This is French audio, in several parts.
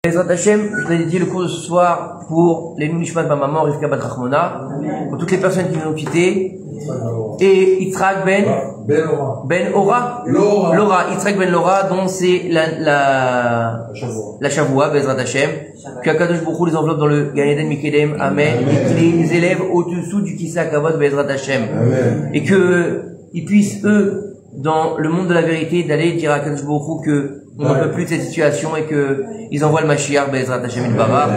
Bezrat Hashem, je voudrais dédier le cours de ce soir pour les Nishmat ma maman, Rivka Bat Rachmona, pour toutes les personnes qui nous ont quittés, et Yitzhak Ben Ora, Yitzhak Ben Laura, dont c'est la Shavua, Bezrat Hashem, que Akadosh Baruch Hu les enveloppe dans le Gan Eden Mikedem, Amen, et qu'il les élève au-dessous du Kissa Kavod, Bezrat Hashem, et que ils puissent, eux, dans le monde de la vérité, d'aller dire à Akadosh Baruch Hu que on ne peut plus de cette situation et que ils envoient le Mashiach, Bezrat Hashem Itbarach.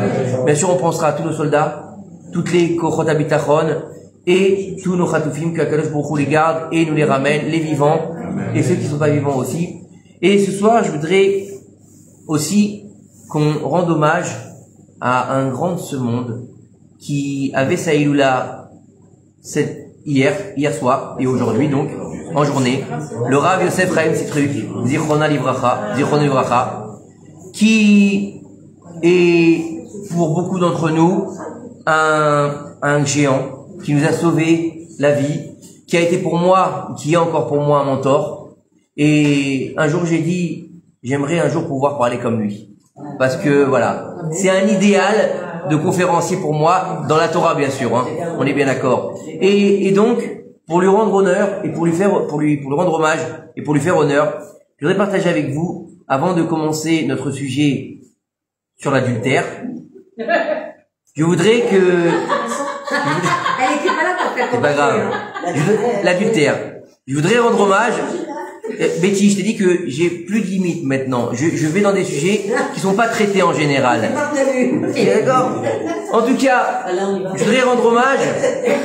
Bien sûr, on pensera à tous nos soldats, toutes les Kochot HaBitachon et tous nos Chatoufim, que Akadosh Baruch Hu les garde et nous les ramène, les vivants et ceux qui ne sont pas vivants aussi. Et ce soir, je voudrais aussi qu'on rende hommage à un grand de ce monde qui avait sa Iloula hier soir et aujourd'hui donc, en journée, le Rav Yosef Chaim Sitruk, Zichrono Livracha, qui est pour beaucoup d'entre nous un géant qui nous a sauvé la vie, qui a été pour moi, qui est encore pour moi un mentor. Et un jour j'ai dit, j'aimerais un jour pouvoir parler comme lui, parce que voilà, c'est un idéal de conférencier pour moi dans la Torah bien sûr, hein, on est bien d'accord. Et donc pour lui rendre honneur et pour lui rendre hommage et pour lui faire honneur, je voudrais partager avec vous, avant de commencer notre sujet sur l'adultère, je voudrais que... Elle était pas là pour faire. C'est pas grave. L'adultère. Je voudrais rendre hommage. Betty, je t'ai dit que j'ai plus de limites maintenant. Je vais dans des sujets qui sont pas traités en général. D'accord. En tout cas, je voudrais rendre hommage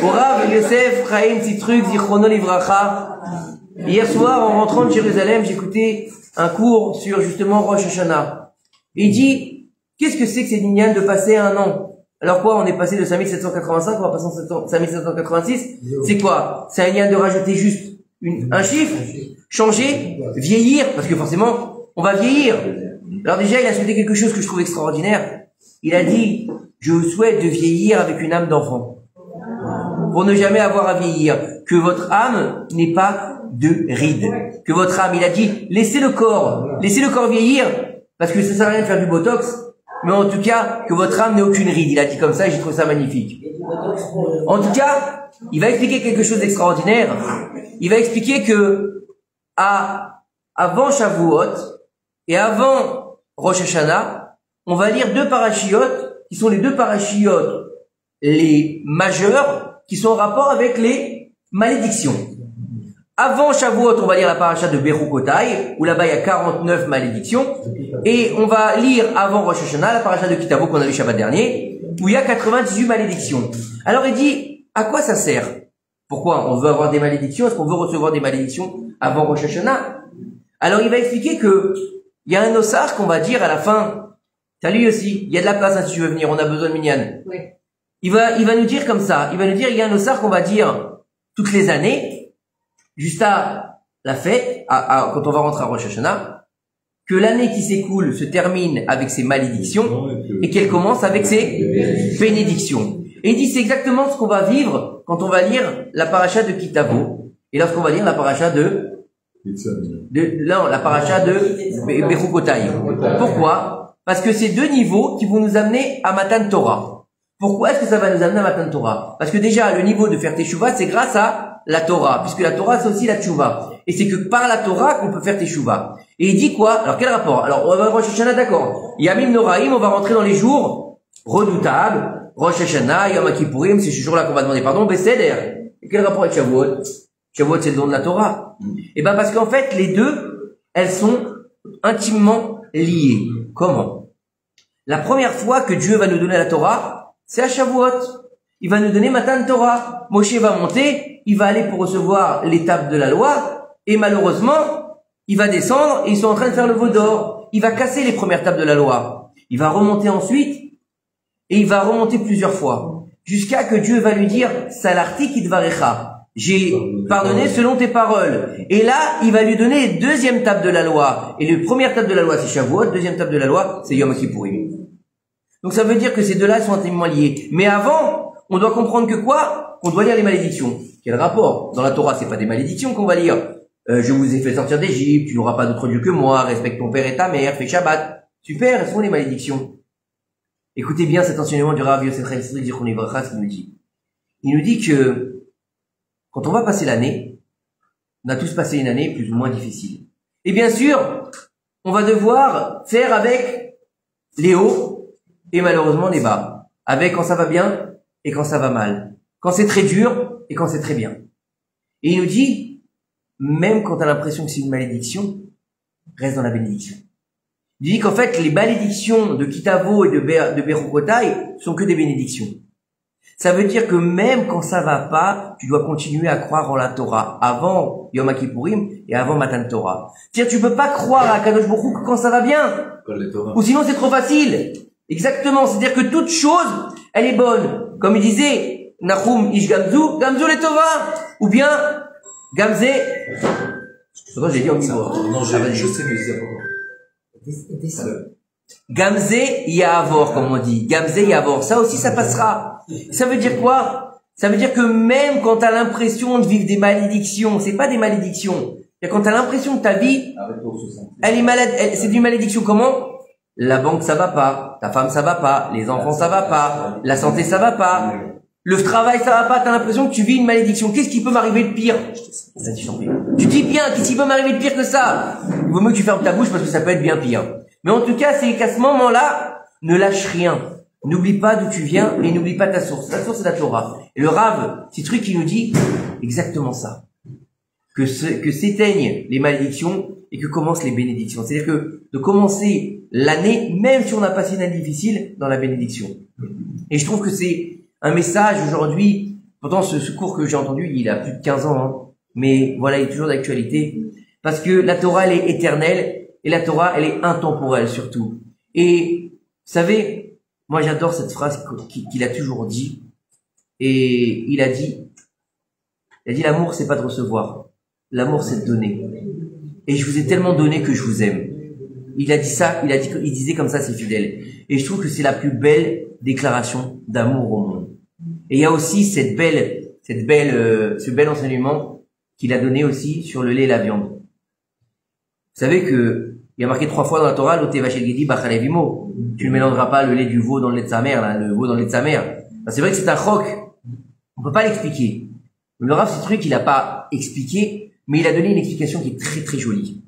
au Rav Yosef Chaim Sitruk Zichrono Livracha. Hier soir, en rentrant de Jérusalem, j'écoutais un cours sur justement Rosh Hashanah. Et il dit, qu'est-ce que c'est que cette lignane de passer un an? Alors quoi, on est passé de 5785, on va passer en 5786. C'est quoi? C'est un lien de rajouter juste un chiffre, changer, vieillir, parce que forcément, on va vieillir. Alors déjà, il a souhaité quelque chose que je trouve extraordinaire. Il a dit, je souhaite de vieillir avec une âme d'enfant. Pour ne jamais avoir à vieillir. Que votre âme n'ait pas de rides. Que votre âme, il a dit, laissez le corps vieillir, parce que ça sert à rien de faire du botox. Mais en tout cas, que votre âme n'ait aucune ride. Il a dit comme ça et j'ai trouvé ça magnifique. En tout cas, il va expliquer quelque chose d'extraordinaire. Il va expliquer que avant Shavuot et avant Rosh Hashanah, on va lire deux parachiotes qui sont les deux parachiotes les majeurs qui sont en rapport avec les malédictions. Avant Shavuot, on va lire la paracha de Bechukotai, où là-bas il y a 49 malédictions. Et on va lire avant Rosh Hashanah la paracha de Kitavo qu'on a vu Shabbat dernier, où il y a 98 malédictions. Alors il dit, à quoi ça sert? Pourquoi on veut avoir des malédictions? Est-ce qu'on veut recevoir des malédictions avant Rosh Hashanah? Alors il va expliquer que il y a un ossar qu'on va dire à la fin. Salut aussi, il y a de la place hein, si tu veux venir, on a besoin de minyan. Oui. Il va nous dire comme ça, il va nous dire il y a un ossar qu'on va dire toutes les années, juste à la fête, quand on va rentrer à Rosh Hashanah, que l'année qui s'écoule se termine avec ses malédictions et qu'elle commence avec ses bénédictions. Et il dit c'est exactement ce qu'on va vivre quand on va lire la paracha de Kitavo et lorsqu'on va lire la paracha la paracha de Bechukotai. Pourquoi? Parce que c'est deux niveaux qui vont nous amener à Matan Torah. Pourquoi est-ce que ça va nous amener à Matan Torah? Parce que déjà, le niveau de faire Teshuvah, c'est grâce à la Torah, puisque la Torah, c'est aussi la Teshuvah. Et c'est que par la Torah qu'on peut faire Teshuvah. Et il dit quoi? Alors, quel rapport? Alors, on va Rosh Hashanah, d'accord. Yamim Noraim, on va rentrer dans les jours redoutables. Rosh Hashanah, Yom Kippourim, c'est ce jour-là qu'on va demander pardon, Besséder. Et quel rapport avec Shavuot? Shavuot, c'est le don de la Torah. Et ben, parce qu'en fait, les deux, elles sont intimement liées. Comment? La première fois que Dieu va nous donner la Torah, c'est à Shavuot. Il va nous donner Matan Torah. Moshe va monter, il va aller pour recevoir l'étape de la loi, et malheureusement, il va descendre et ils sont en train de faire le veau d'or. Il va casser les premières tables de la loi. Il va remonter ensuite, et il va remonter plusieurs fois, jusqu'à que Dieu va lui dire, Salarti Kidvarecha. J'ai pardonné selon tes paroles. Et là, il va lui donner les deuxième table de la loi. Et la première table de la loi, c'est Shavuot. Deuxième table de la loi, c'est Yom Kippourim. Donc ça veut dire que ces deux-là sont intimement liés. Mais avant, on doit comprendre que quoi? Qu'on doit lire les malédictions. Quel rapport? Dans la Torah, c'est pas des malédictions qu'on va lire. Je vous ai fait sortir d'Égypte, tu n'auras pas d'autre Dieu que moi, respecte ton père et ta mère, fais Shabbat. Super, elles sont les malédictions. Écoutez bien cet enseignement du Rav Yosef Chaim Tzedek Zichron Livracha, ce qu'il nous dit. Il nous dit que quand on va passer l'année, on a tous passé une année plus ou moins difficile. Et bien sûr, on va devoir faire avec les hauts et malheureusement les bas. Avec quand ça va bien et quand ça va mal. Quand c'est très dur et quand c'est très bien. Et il nous dit, même quand tu as l'impression que c'est une malédiction, reste dans la bénédiction. Il dit qu'en fait, les malédictions de Kitavo et de Bechukotai sont que des bénédictions. Ça veut dire que même quand ça va pas, tu dois continuer à croire en la Torah avant Yom Kippourim et avant Matan Torah. C'est-à-dire, tu peux pas croire à Kadosh Baruch Hu que quand ça va bien. Ou sinon, c'est trop facile. Exactement. C'est-à-dire que toute chose, elle est bonne. Comme il disait, Nachum Ish Gamzu, Gamzu le Tova. Ou bien, Gamze. J'ai dit en niveau. Non, je sais, mais je sais pas. Gamze Ya'avor, comme on dit. Gamze Ya'avor. Ça aussi, ça passera. Ça veut dire quoi? Ça veut dire que même quand tu as l'impression de vivre des malédictions, c'est pas des malédictions. C'est quand tu as l'impression que ta vie, elle est malade, c'est une malédiction. Comment? La banque, ça va pas. Ta femme, ça va pas. Les enfants, ça va pas. La santé, ça va pas. Le travail, ça va pas. T'as l'impression que tu vis une malédiction. Qu'est-ce qui peut m'arriver de pire? Tu dis bien, qu'est-ce qui peut m'arriver de pire que ça? Il vaut mieux que tu fermes ta bouche parce que ça peut être bien pire. Mais en tout cas, c'est qu'à ce moment-là, ne lâche rien. N'oublie pas d'où tu viens et n'oublie pas ta source. Ta source, c'est la Torah. Et le Rav, c'est truc qui nous dit exactement ça. Que s'éteignent les malédictions et que commencent les bénédictions. C'est-à-dire que de commencer l'année, même si on a passé une année difficile, dans la bénédiction. Et je trouve que c'est un message aujourd'hui. Pourtant, ce cours que j'ai entendu, il a plus de 15 ans, hein. Mais voilà, il est toujours d'actualité. Parce que la Torah, elle est éternelle et la Torah, elle est intemporelle surtout. Et vous savez, moi j'adore cette phrase qu'il a toujours dit. Et il a dit l'amour, c'est pas de recevoir. L'amour, c'est de donner. Et je vous ai tellement donné que je vous aime. Il a dit ça, il disait comme ça ses fidèles. Et je trouve que c'est la plus belle déclaration d'amour au monde. Et il y a aussi ce bel enseignement qu'il a donné aussi sur le lait et la viande. Vous savez que il y a marqué 3 fois dans la Torah, l'oté vachel gedi bachalevimo. Tu ne mélangeras pas le lait du veau dans le lait de sa mère, là, le veau dans le lait de sa mère. C'est vrai que c'est un choc. On peut pas l'expliquer. Le Rav, c'est un truc qu'il a pas expliqué, mais il a donné une explication qui est très très jolie.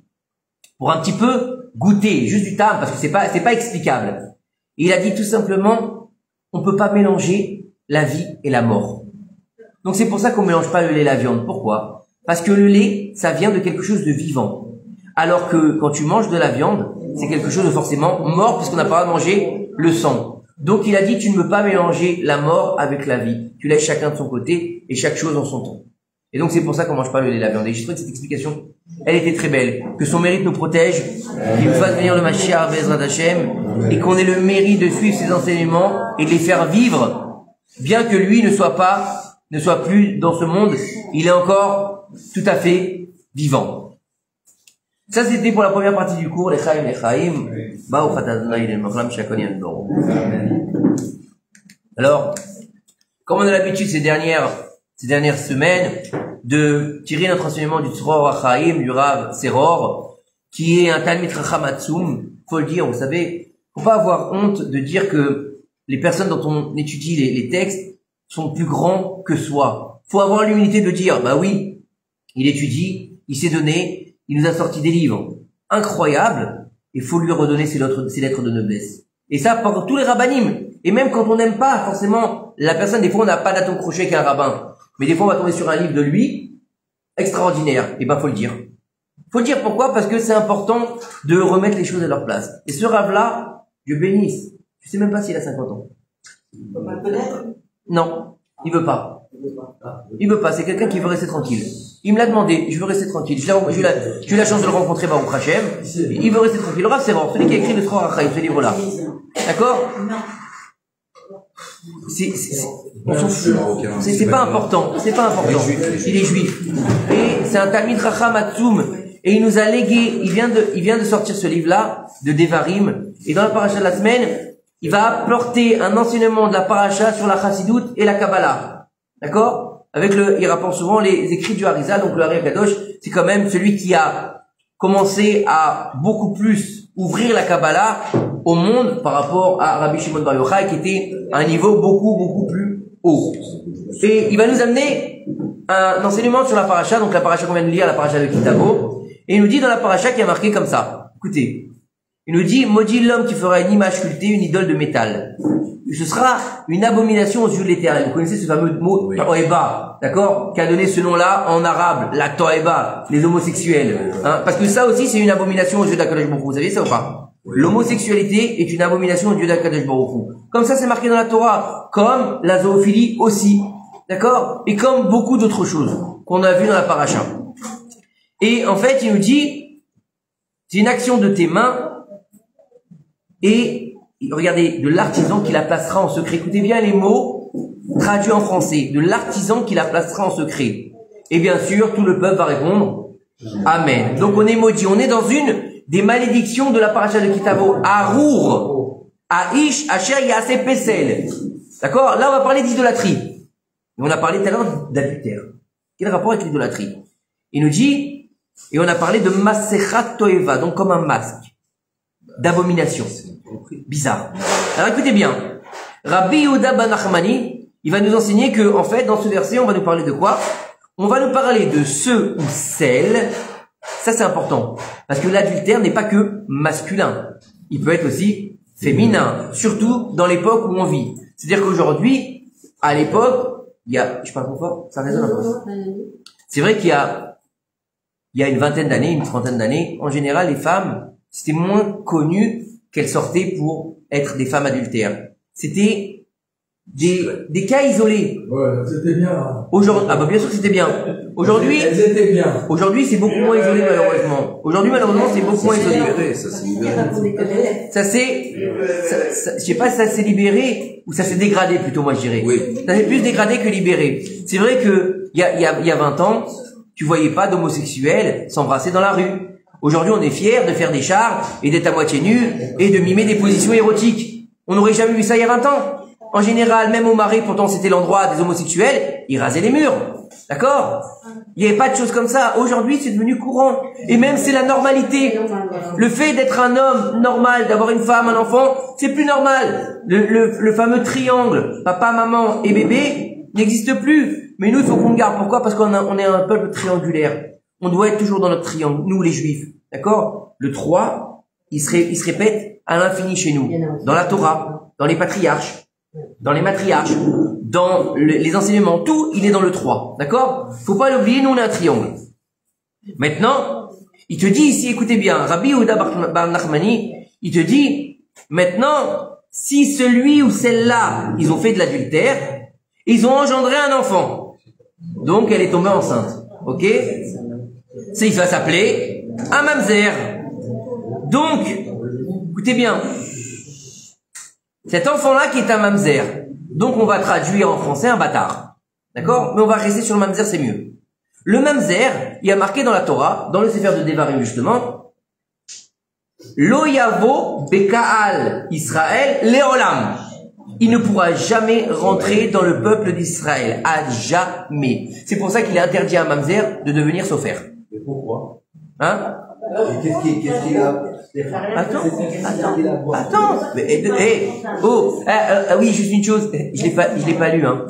Pour un petit peu goûter, juste du tam, parce que c'est pas explicable. Et il a dit tout simplement, on peut pas mélanger la vie et la mort. Donc c'est pour ça qu'on mélange pas le lait et la viande. Pourquoi? Parce que le lait, ça vient de quelque chose de vivant. Alors que quand tu manges de la viande, c'est quelque chose de forcément mort, puisqu'on n'a pas le droit de manger le sang. Donc il a dit, tu ne peux pas mélanger la mort avec la vie. Tu laisses chacun de son côté et chaque chose en son temps. Et donc c'est pour ça qu'on mange pas le lait et la viande. Et je trouve que cette explication, elle était très belle. Que son mérite nous protège, qu'il nous fasse venir le Mashiach Bezrat Hashem, et qu'on ait le mérite de suivre ses enseignements et de les faire vivre, bien que lui ne soit plus dans ce monde, il est encore tout à fait vivant. Ça, c'était pour la première partie du cours, les Chaim. Alors, comme on a l'habitude ces dernières semaines, de tirer notre enseignement du Tzror HaChaim, du Rav Seror, qui est un Talmid Chacham Atzum, faut le dire, vous savez, faut pas avoir honte de dire que les personnes dont on étudie les textes sont plus grands que soi. Faut avoir l'humilité de dire, bah oui, il étudie, il s'est donné, il nous a sorti des livres incroyables, il faut lui redonner ses lettres de noblesse. Et ça, pour tous les rabbinim. Et même quand on n'aime pas forcément la personne, des fois on n'a pas d'atome crochet avec un rabbin. Mais des fois on va tomber sur un livre de lui, extraordinaire. Et ben faut le dire. Faut le dire pourquoi? Parce que c'est important de remettre les choses à leur place. Et ce rave-là, Dieu bénisse. Je sais même pas s'il a 50 ans. On va le connaître? Non, il veut pas. Il veut pas, c'est quelqu'un qui veut rester tranquille. Il me l'a demandé, je veux rester tranquille. J'ai eu la chance de le rencontrer, Baruch Hashem. Il veut rester tranquille. Le Rav, c'est vrai, celui qui a écrit le Tzror HaChaim, ce livre-là. D'accord? On s'en fout. C'est pas important. C'est pas important. Il est juif. Et c'est un Talmid Chacham Atzum. Et il nous a légué, il vient de sortir ce livre-là, de Devarim. Et dans la paracha de la semaine, il va apporter un enseignement de la paracha sur la Chassidoute et la Kabbalah. D'accord? Il rapporte souvent les écrits du Harizal, donc le Hari Kadosh, c'est quand même celui qui a commencé à beaucoup plus ouvrir la Kabbalah au monde par rapport à Rabbi Shimon Bar Yochai qui était à un niveau beaucoup plus haut. Et il va nous amener un enseignement sur la paracha, donc la paracha qu'on vient de lire, la paracha de Kitavo. Et il nous dit dans la paracha qu'il y a marqué comme ça. Écoutez, il nous dit, maudit l'homme qui fera une image sculptée, une idole de métal. Ce sera une abomination aux yeux de l'Éternel. Vous connaissez ce fameux mot Toeba, d'accord, qui a donné ce nom-là en arabe, la Toeba, les homosexuels. Hein, parce que ça aussi c'est une abomination aux yeux d'Akadosh Baruch Hu. Vous savez ça ou pas? L'homosexualité est une abomination aux yeux d'Akadosh Baruch Hu. Comme ça c'est marqué dans la Torah, comme la zoophilie aussi, d'accord, et comme beaucoup d'autres choses qu'on a vues dans la paracha. Et en fait il nous dit, c'est une action de tes mains et regardez, de l'artisan qui la placera en secret. Écoutez bien les mots traduits en français. De l'artisan qui la placera en secret. Et bien sûr, tout le peuple va répondre Amen. Donc on est maudit. On est dans une des malédictions de la paracha de Kitavo. Arour, Aish, Asher, Yaseh, Pesel. D'accord? Là, on va parler d'idolâtrie. Et on a parlé tout à l'heure d'adultère. Quel rapport avec l'idolâtrie? Il nous dit, et on a parlé de Masechat Toeva, donc comme un masque d'abomination. Bizarre. Alors écoutez bien. Rabbi Yehuda ben Nachmani, il va nous enseigner que, en fait, dans ce verset, on va nous parler de quoi? On va nous parler de ceux ou celles. Ça, c'est important. Parce que l'adultère n'est pas que masculin. Il peut être aussi féminin. Surtout dans l'époque où on vit. C'est-à-dire qu'aujourd'hui, à l'époque, il y a, je parle trop fort, ça résonne un peu. C'est vrai qu'il y a une vingtaine d'années, une trentaine d'années, en général, les femmes, c'était moins connu qu'elles sortaient pour être des femmes adultères. C'était des cas isolés. Ouais, c'était bien. Aujourd'hui, ah bah bien sûr que c'était bien. Aujourd'hui, elles étaient bien. Aujourd'hui, c'est beaucoup moins isolé malheureusement. Aujourd'hui, malheureusement, c'est beaucoup moins isolé. Ça s'est libéré. Je sais pas si ça s'est libéré ou ça s'est dégradé plutôt, moi je dirais. Oui. Ça s'est plus dégradé que libéré. C'est vrai que il y a 20 ans, tu voyais pas d'homosexuels s'embrasser dans la rue. Aujourd'hui, on est fiers de faire des chars et d'être à moitié nus et de mimer des positions érotiques. On n'aurait jamais vu ça il y a 20 ans. En général, même au Marais, pourtant c'était l'endroit des homosexuels, ils rasaient les murs. D'accord? Il n'y avait pas de choses comme ça. Aujourd'hui, c'est devenu courant. Et même, c'est la normalité. Le fait d'être un homme normal, d'avoir une femme, un enfant, c'est plus normal. Le fameux triangle, papa, maman et bébé, n'existe plus. Mais nous, il faut qu'on le garde. Pourquoi? Parce qu'on est un peuple triangulaire. On doit être toujours dans notre triangle, nous les juifs. D'accord? Le 3, il se répète à l'infini chez nous. Dans la Torah, dans les patriarches, dans les matriarches, dans les enseignements, tout, il est dans le 3. D'accord? Faut pas l'oublier, nous on est un triangle. Maintenant, il te dit ici, écoutez bien, Rabbi Yehuda ben Nachmani, il te dit, maintenant, si celui ou celle-là, ils ont fait de l'adultère, ils ont engendré un enfant. Donc, elle est tombée enceinte. Ok? Il va s'appeler un mamzer. Donc, écoutez bien, cet enfant-là qui est un mamzer, donc on va traduire en français un bâtard. D'accord? Mais on va rester sur le mamzer, c'est mieux. Le mamzer, il y a marqué dans la Torah, dans le Sefer de Devarim justement, Lo yavo bekaal Israël leolam. Il ne pourra jamais rentrer dans le peuple d'Israël. À jamais. C'est pour ça qu'il est interdit à un mamzer de devenir sofer. Et pourquoi? Hein? Et qu'est-ce qu'il a? Attends. Oui, juste une chose. Je l'ai pas lu, hein.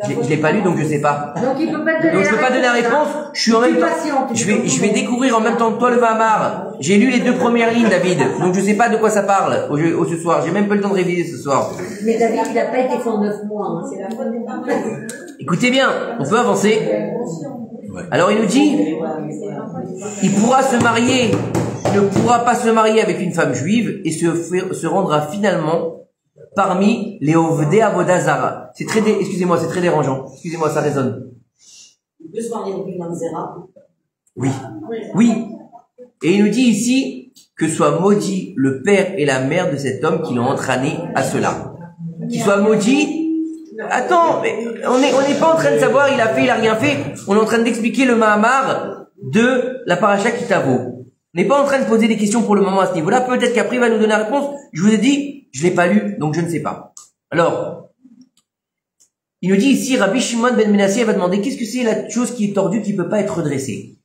Je l'ai pas lu, donc je sais pas. Donc il peut pas donner donc je peux pas donner la réponse. Je suis en même temps. Je vais découvrir en même temps que toi le Mahamar. J'ai lu les 2 premières lignes, David. Donc je sais pas de quoi ça parle ce soir. J'ai même pas le temps de réviser ce soir. Mais David, il a pas été fort 9 mois. Hein. C'est la faute des parents. Écoutez bien, on peut avancer. Alors il nous dit, il pourra se marier, il ne pourra pas se marier avec une femme juive et se rendra finalement parmi les Ovdei Avodah Zara. Excusez-moi, c'est très dérangeant. Excusez-moi, ça résonne. Il peut se marier avec une mamzera. Oui. Oui. Et il nous dit ici que soit maudit le père et la mère de cet homme qui l'ont entraîné à cela. Qu'il soit maudit. Attends, mais on n'est pas en train de savoir il a fait, il a rien fait. On est en train d'expliquer le Mahamar de la paracha Kitavo. On n'est pas en train de poser des questions pour le moment à ce niveau-là. Peut-être qu'après il va nous donner la réponse. Je vous ai dit, je l'ai pas lu, donc je ne sais pas. Alors, il nous dit ici, Rabbi Shimon ben Menasseh va demander qu'est-ce que c'est la chose qui est tordue qui peut pas être redressée.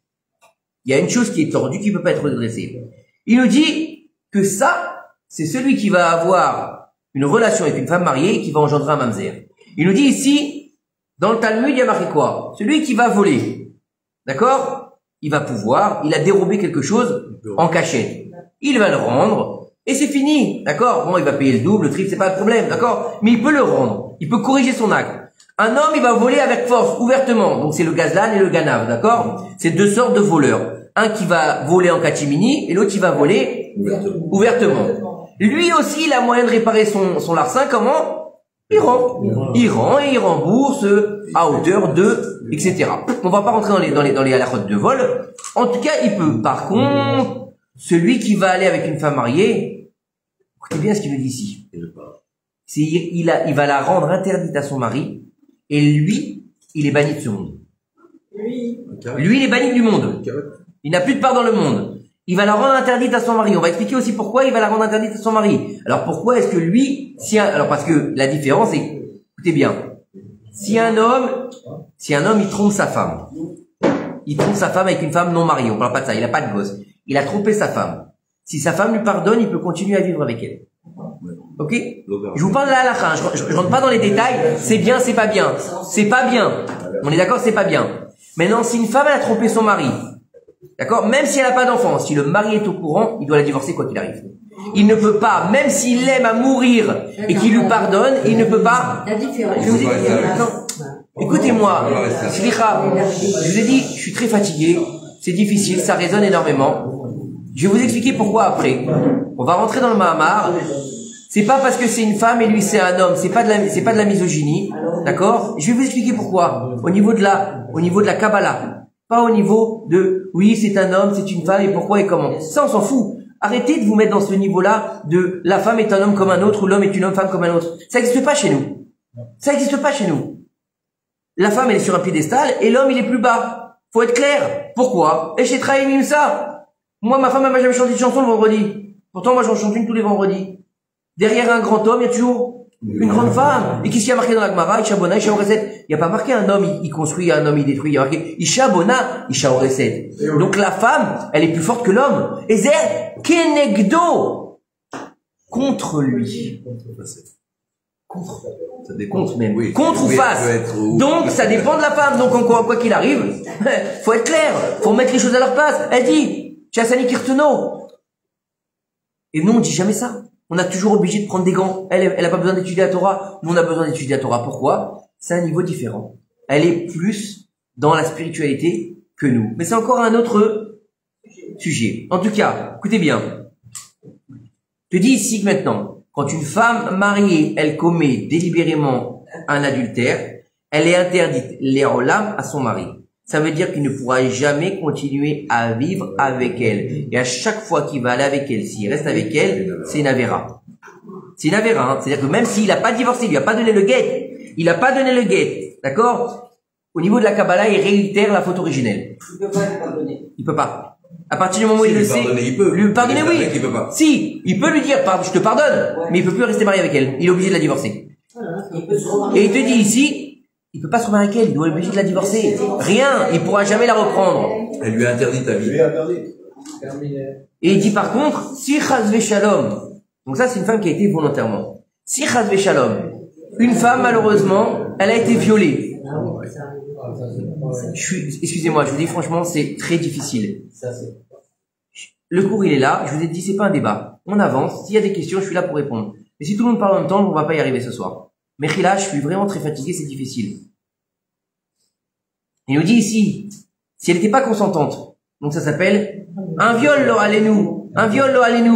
Il y a une chose qui est tordue qui peut pas être redressée. Il nous dit que ça, c'est celui qui va avoir une relation avec une femme mariée qui va engendrer un mamzer. Il nous dit ici, dans le Talmud, il y a marqué quoi? Celui qui va voler, d'accord? Il va pouvoir, il a dérobé quelque chose en cachette. Il va le rendre, et c'est fini, d'accord? Bon, il va payer le double, le triple, c'est pas le problème, d'accord? Mais il peut le rendre, il peut corriger son acte. Un homme, il va voler avec force, ouvertement. Donc c'est le gazlan et le ganav, d'accord? C'est deux sortes de voleurs. Un qui va voler en catimini, et l'autre qui va voler ouvertement. Lui aussi, il a moyen de réparer son larcin, comment? Il rend. Il rend et il rembourse à hauteur de, etc. On va pas rentrer dans les halakhot de vol. En tout cas, il peut. Par contre, celui qui va aller avec une femme mariée, écoutez bien ce qu'il nous dit ici. Il va la rendre interdite à son mari, et lui, il est banni de ce monde. Lui, il est banni du monde. Il n'a plus de part dans le monde. Il va la rendre interdite à son mari. On va expliquer aussi pourquoi il va la rendre interdite à son mari. Alors pourquoi est-ce que lui, alors parce que la différence est, écoutez bien, si un homme il trompe sa femme, avec une femme non mariée, on parle pas de ça, il a pas de gosse, il a trompé sa femme. Si sa femme lui pardonne, il peut continuer à vivre avec elle. Ok? Je vous parle de la halakha, hein. Je rentre pas dans les détails, c'est bien, c'est pas bien. C'est pas bien. On est d'accord, c'est pas bien. Maintenant, si une femme elle a trompé son mari, d'accord, même si elle n'a pas d'enfant, si le mari est au courant, il doit la divorcer quoi qu'il arrive. Il ne peut pas, même s'il l'aime à mourir et qu'il lui pardonne, il ne peut pas. La différence. Je vous ai dit, écoutez-moi, Slicha, je vous ai dit, je suis très fatigué, c'est difficile, ça résonne énormément. Je vais vous expliquer pourquoi après. On va rentrer dans le Mahamar. C'est pas parce que c'est une femme et lui c'est un homme, c'est pas de la misogynie, d'accord? Je vais vous expliquer pourquoi. Au niveau de la Kabbalah, pas au niveau de oui c'est un homme, c'est une femme et pourquoi et comment. Ça on s'en fout. Arrêtez de vous mettre dans ce niveau-là de la femme est un homme comme un autre ou l'homme est une femme comme un autre. Ça n'existe pas chez nous. Ça n'existe pas chez nous. La femme elle est sur un piédestal et l'homme il est plus bas. Faut être clair. Pourquoi? Et chez Traïmim ça. Moi ma femme elle m'a jamais chanté de chanson le vendredi. Pourtant moi j'en chante une tous les vendredis. Derrière un grand homme, il y a toujours une grande femme. Et qu'est-ce qu'il y a marqué dans la Gemara? Isha Bona, Isha Oreset. Il n'y a pas marqué un homme, il construit, un homme, il détruit. Il y a marqué Isha Bona, Isha Oreset. Donc la femme, elle est plus forte que l'homme. Et c'est Kenegdo. Contre lui. Contre même. Oui. Contre ou face. Donc ça dépend de la femme. Donc encore quoi qu'il arrive, faut être clair. Faut mettre les choses à leur place. Elle dit, Chassani Kirteno. Et nous on dit jamais ça. On a toujours obligé de prendre des gants. Elle a pas besoin d'étudier la Torah. Nous, on a besoin d'étudier la Torah. Pourquoi? C'est un niveau différent. Elle est plus dans la spiritualité que nous. Mais c'est encore un autre sujet. En tout cas, écoutez bien. Je te dis ici que maintenant, quand une femme mariée, elle commet délibérément un adultère, elle est interdite l'érolam à son mari. Ça veut dire qu'il ne pourra jamais continuer à vivre avec elle. Et à chaque fois qu'il va aller avec elle, s'il reste avec elle, c'est une avéra. C'est une avéra, hein. C'est-à-dire que même s'il n'a pas divorcé, il lui a pas donné le guet. Il n'a pas donné le guet. D'accord? Au niveau de la Kabbalah, il réitère la faute originelle. Il peut pas lui pardonner. Il peut pas. À partir du moment où il le sait. Il peut. Lui pardonner, oui. Il peut pas. Si. Il peut lui dire, je te pardonne. Mais il peut plus rester marié avec elle. Il est obligé de la divorcer. Il peut se remarier. Et il te dit ici, il peut pas se remarier avec elle, il doit être obligé de la divorcer. Rien, il pourra jamais la reprendre. Elle lui a interdit ta vie. Et il dit par contre, si chazvé shalom, donc ça c'est une femme qui a été volontairement. Si chazvé shalom, une femme malheureusement, elle a été violée. Excusez-moi, je vous dis franchement, c'est très difficile. Le cours il est là, je vous ai dit c'est pas un débat. On avance, s'il y a des questions, je suis là pour répondre. Mais si tout le monde parle en même temps, on va pas y arriver ce soir. Mais là, je suis vraiment très fatigué, c'est difficile. Il nous dit ici, si elle n'était pas consentante, donc ça s'appelle un viol lo alenu, un viol lo alenu,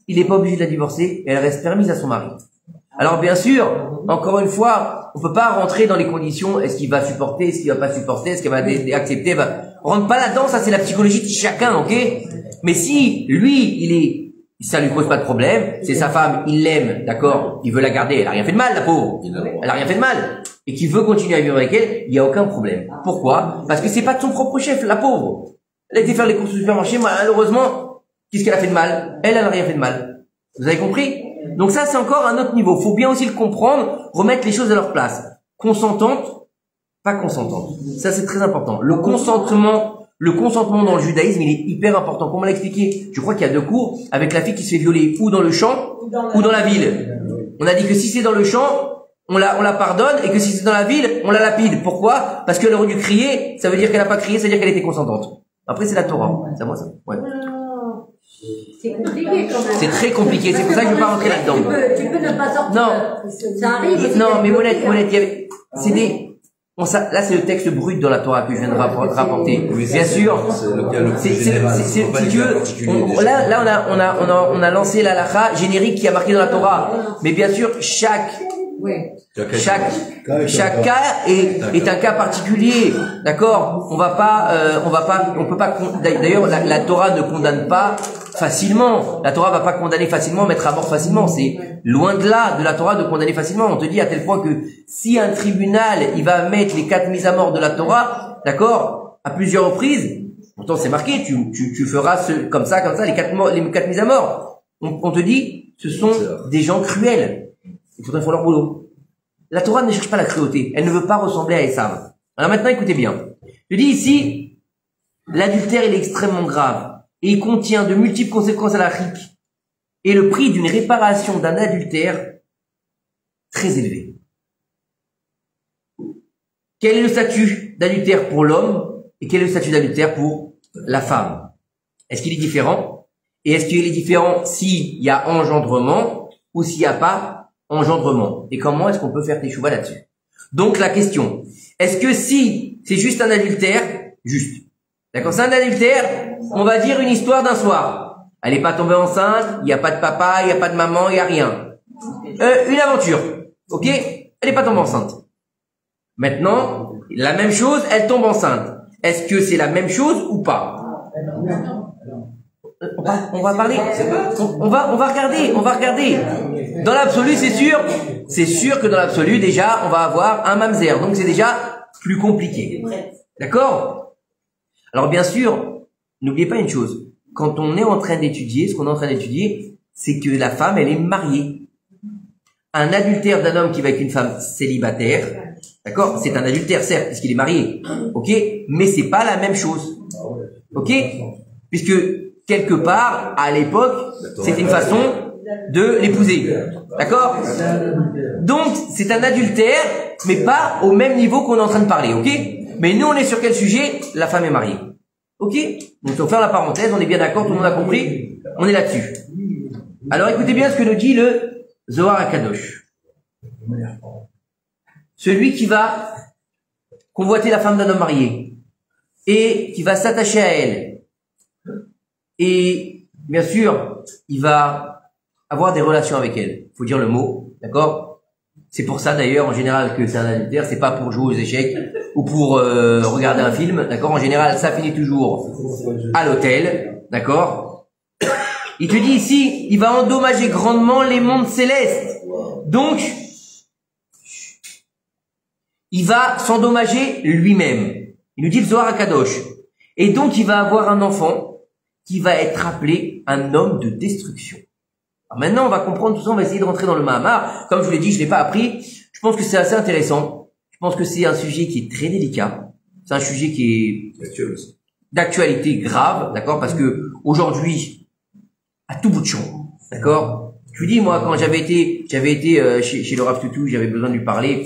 il n'est pas obligé de la divorcer, et elle reste permise à son mari. Alors bien sûr, encore une fois, on peut pas rentrer dans les conditions, est-ce qu'il va supporter, est-ce qu'il va pas supporter, est-ce qu'il va accepter, on rentre pas là-dedans, ça c'est la psychologie de chacun, ok? Mais si, lui, ça lui pose pas de problème, c'est sa femme, il l'aime, d'accord, il veut la garder, elle a rien fait de mal, la pauvre, elle a rien fait de mal, et qu'il veut continuer à vivre avec elle, il y a aucun problème. Pourquoi? Parce que c'est pas de son propre chef, la pauvre. Elle a été faire les courses au supermarché, malheureusement, qu'est-ce qu'elle a fait de mal? Elle a rien fait de mal. Vous avez compris? Donc ça, c'est encore un autre niveau. Faut bien aussi le comprendre, remettre les choses à leur place. Consentante, pas consentante. Ça, c'est très important. Le le consentement dans le judaïsme, il est hyper important. Comme on l'a expliqué, je crois qu'il y a 2 cours, avec la fille qui se fait violer ou dans le champ, ou dans la ville. On a dit que si c'est dans le champ, on la pardonne, et que si c'est dans la ville, on la lapide. Pourquoi? Parce qu'elle aurait dû crier, ça veut dire qu'elle n'a pas crié, ça veut dire qu'elle était consentante. Après, c'est la Torah. C'est à moi, ça? Ouais. C'est compliqué quand même. C'est très compliqué, c'est pour ça que je ne veux pas rentrer là-dedans. Tu peux ne pas sortir. Non. Ça arrive. Non, mais Monette, il y avait, c'est des, bon, ça, là, c'est le texte brut dans la Torah que je viens de rapporter. Bien sûr. Si tu veux, là, on a lancé la halakha générique qui a marqué dans la Torah. Mais bien sûr, chaque cas est un cas particulier. D'accord? On peut pas, d'ailleurs, la Torah ne condamne pas facilement. La Torah va pas condamner facilement, mettre à mort facilement. C'est loin de là de la Torah de condamner facilement. On te dit à tel point que si un tribunal, il va mettre les 4 mises à mort de la Torah, d'accord, à plusieurs reprises, pourtant c'est marqué, tu feras comme ça, les 4 mises à mort. On te dit, ce sont des gens cruels. Il faudrait faire leur boulot. La Torah ne cherche pas la cruauté. Elle ne veut pas ressembler à Esav. Alors maintenant, écoutez bien. Je dis ici, l'adultère, il est extrêmement grave. Et il contient de multiples conséquences halachiques. Et le prix d'une réparation d'un adultère, très élevé. Quel est le statut d'adultère pour l'homme et quel est le statut d'adultère pour la femme? Est-ce qu'il est différent? Et est-ce qu'il est différent s'il y a engendrement ou s'il n'y a pas engendrement? Et comment est-ce qu'on peut faire teshuva là-dessus? Donc la question, est-ce que si c'est juste un adultère, juste, d'accord, c'est un adultère, on va dire une histoire d'un soir. Elle n'est pas tombée enceinte, il n'y a pas de papa, il n'y a pas de maman, il n'y a rien. Une aventure, ok? Elle n'est pas tombée enceinte. Maintenant, la même chose, elle tombe enceinte. Est-ce que c'est la même chose ou pas? On va parler, on va regarder. Dans l'absolu, c'est sûr que dans l'absolu, déjà, on va avoir un mamzer. Donc c'est déjà plus compliqué. D'accord? Alors bien sûr, n'oubliez pas une chose. Quand on est en train d'étudier, ce qu'on est en train d'étudier, c'est que la femme, elle est mariée. Un adultère d'un homme qui va avec une femme célibataire, d'accord? C'est un adultère, certes, puisqu'il est marié. Ok? Mais c'est pas la même chose. Ok? Puisque, quelque part, à l'époque, c'était une façon de l'épouser. D'accord? Donc, c'est un adultère, mais pas au même niveau qu'on est en train de parler. Ok? Mais nous, on est sur quel sujet? La femme est mariée. Ok? Donc, on va faire la parenthèse, on est bien d'accord, tout le monde a compris? On est là-dessus. Alors, écoutez bien ce que nous dit le Zohar HaKadosh. Celui qui va convoiter la femme d'un homme marié et qui va s'attacher à elle. Et, bien sûr, il va avoir des relations avec elle. Faut dire le mot, d'accord? C'est pour ça, d'ailleurs, en général, que c'est un adultère. C'est pas pour jouer aux échecs ou pour regarder un film, d'accord? En général, ça finit toujours à l'hôtel, d'accord? Il te dit ici, il va endommager grandement les mondes célestes. Donc, il va s'endommager lui-même. Il nous dit le Zohar HaKadosh. Et donc, il va avoir un enfant qui va être appelé un homme de destruction. Alors maintenant, on va comprendre tout ça, on va essayer de rentrer dans le Mahamar. Comme je vous l'ai dit, je l'ai pas appris. Je pense que c'est assez intéressant. Je pense que c'est un sujet qui est très délicat. C'est un sujet qui est d'actualité grave, d'accord? Parce que aujourd'hui, à tout bout de champ, d'accord? Je vous dis, moi, quand j'avais été chez le Rav Toutou, j'avais besoin de lui parler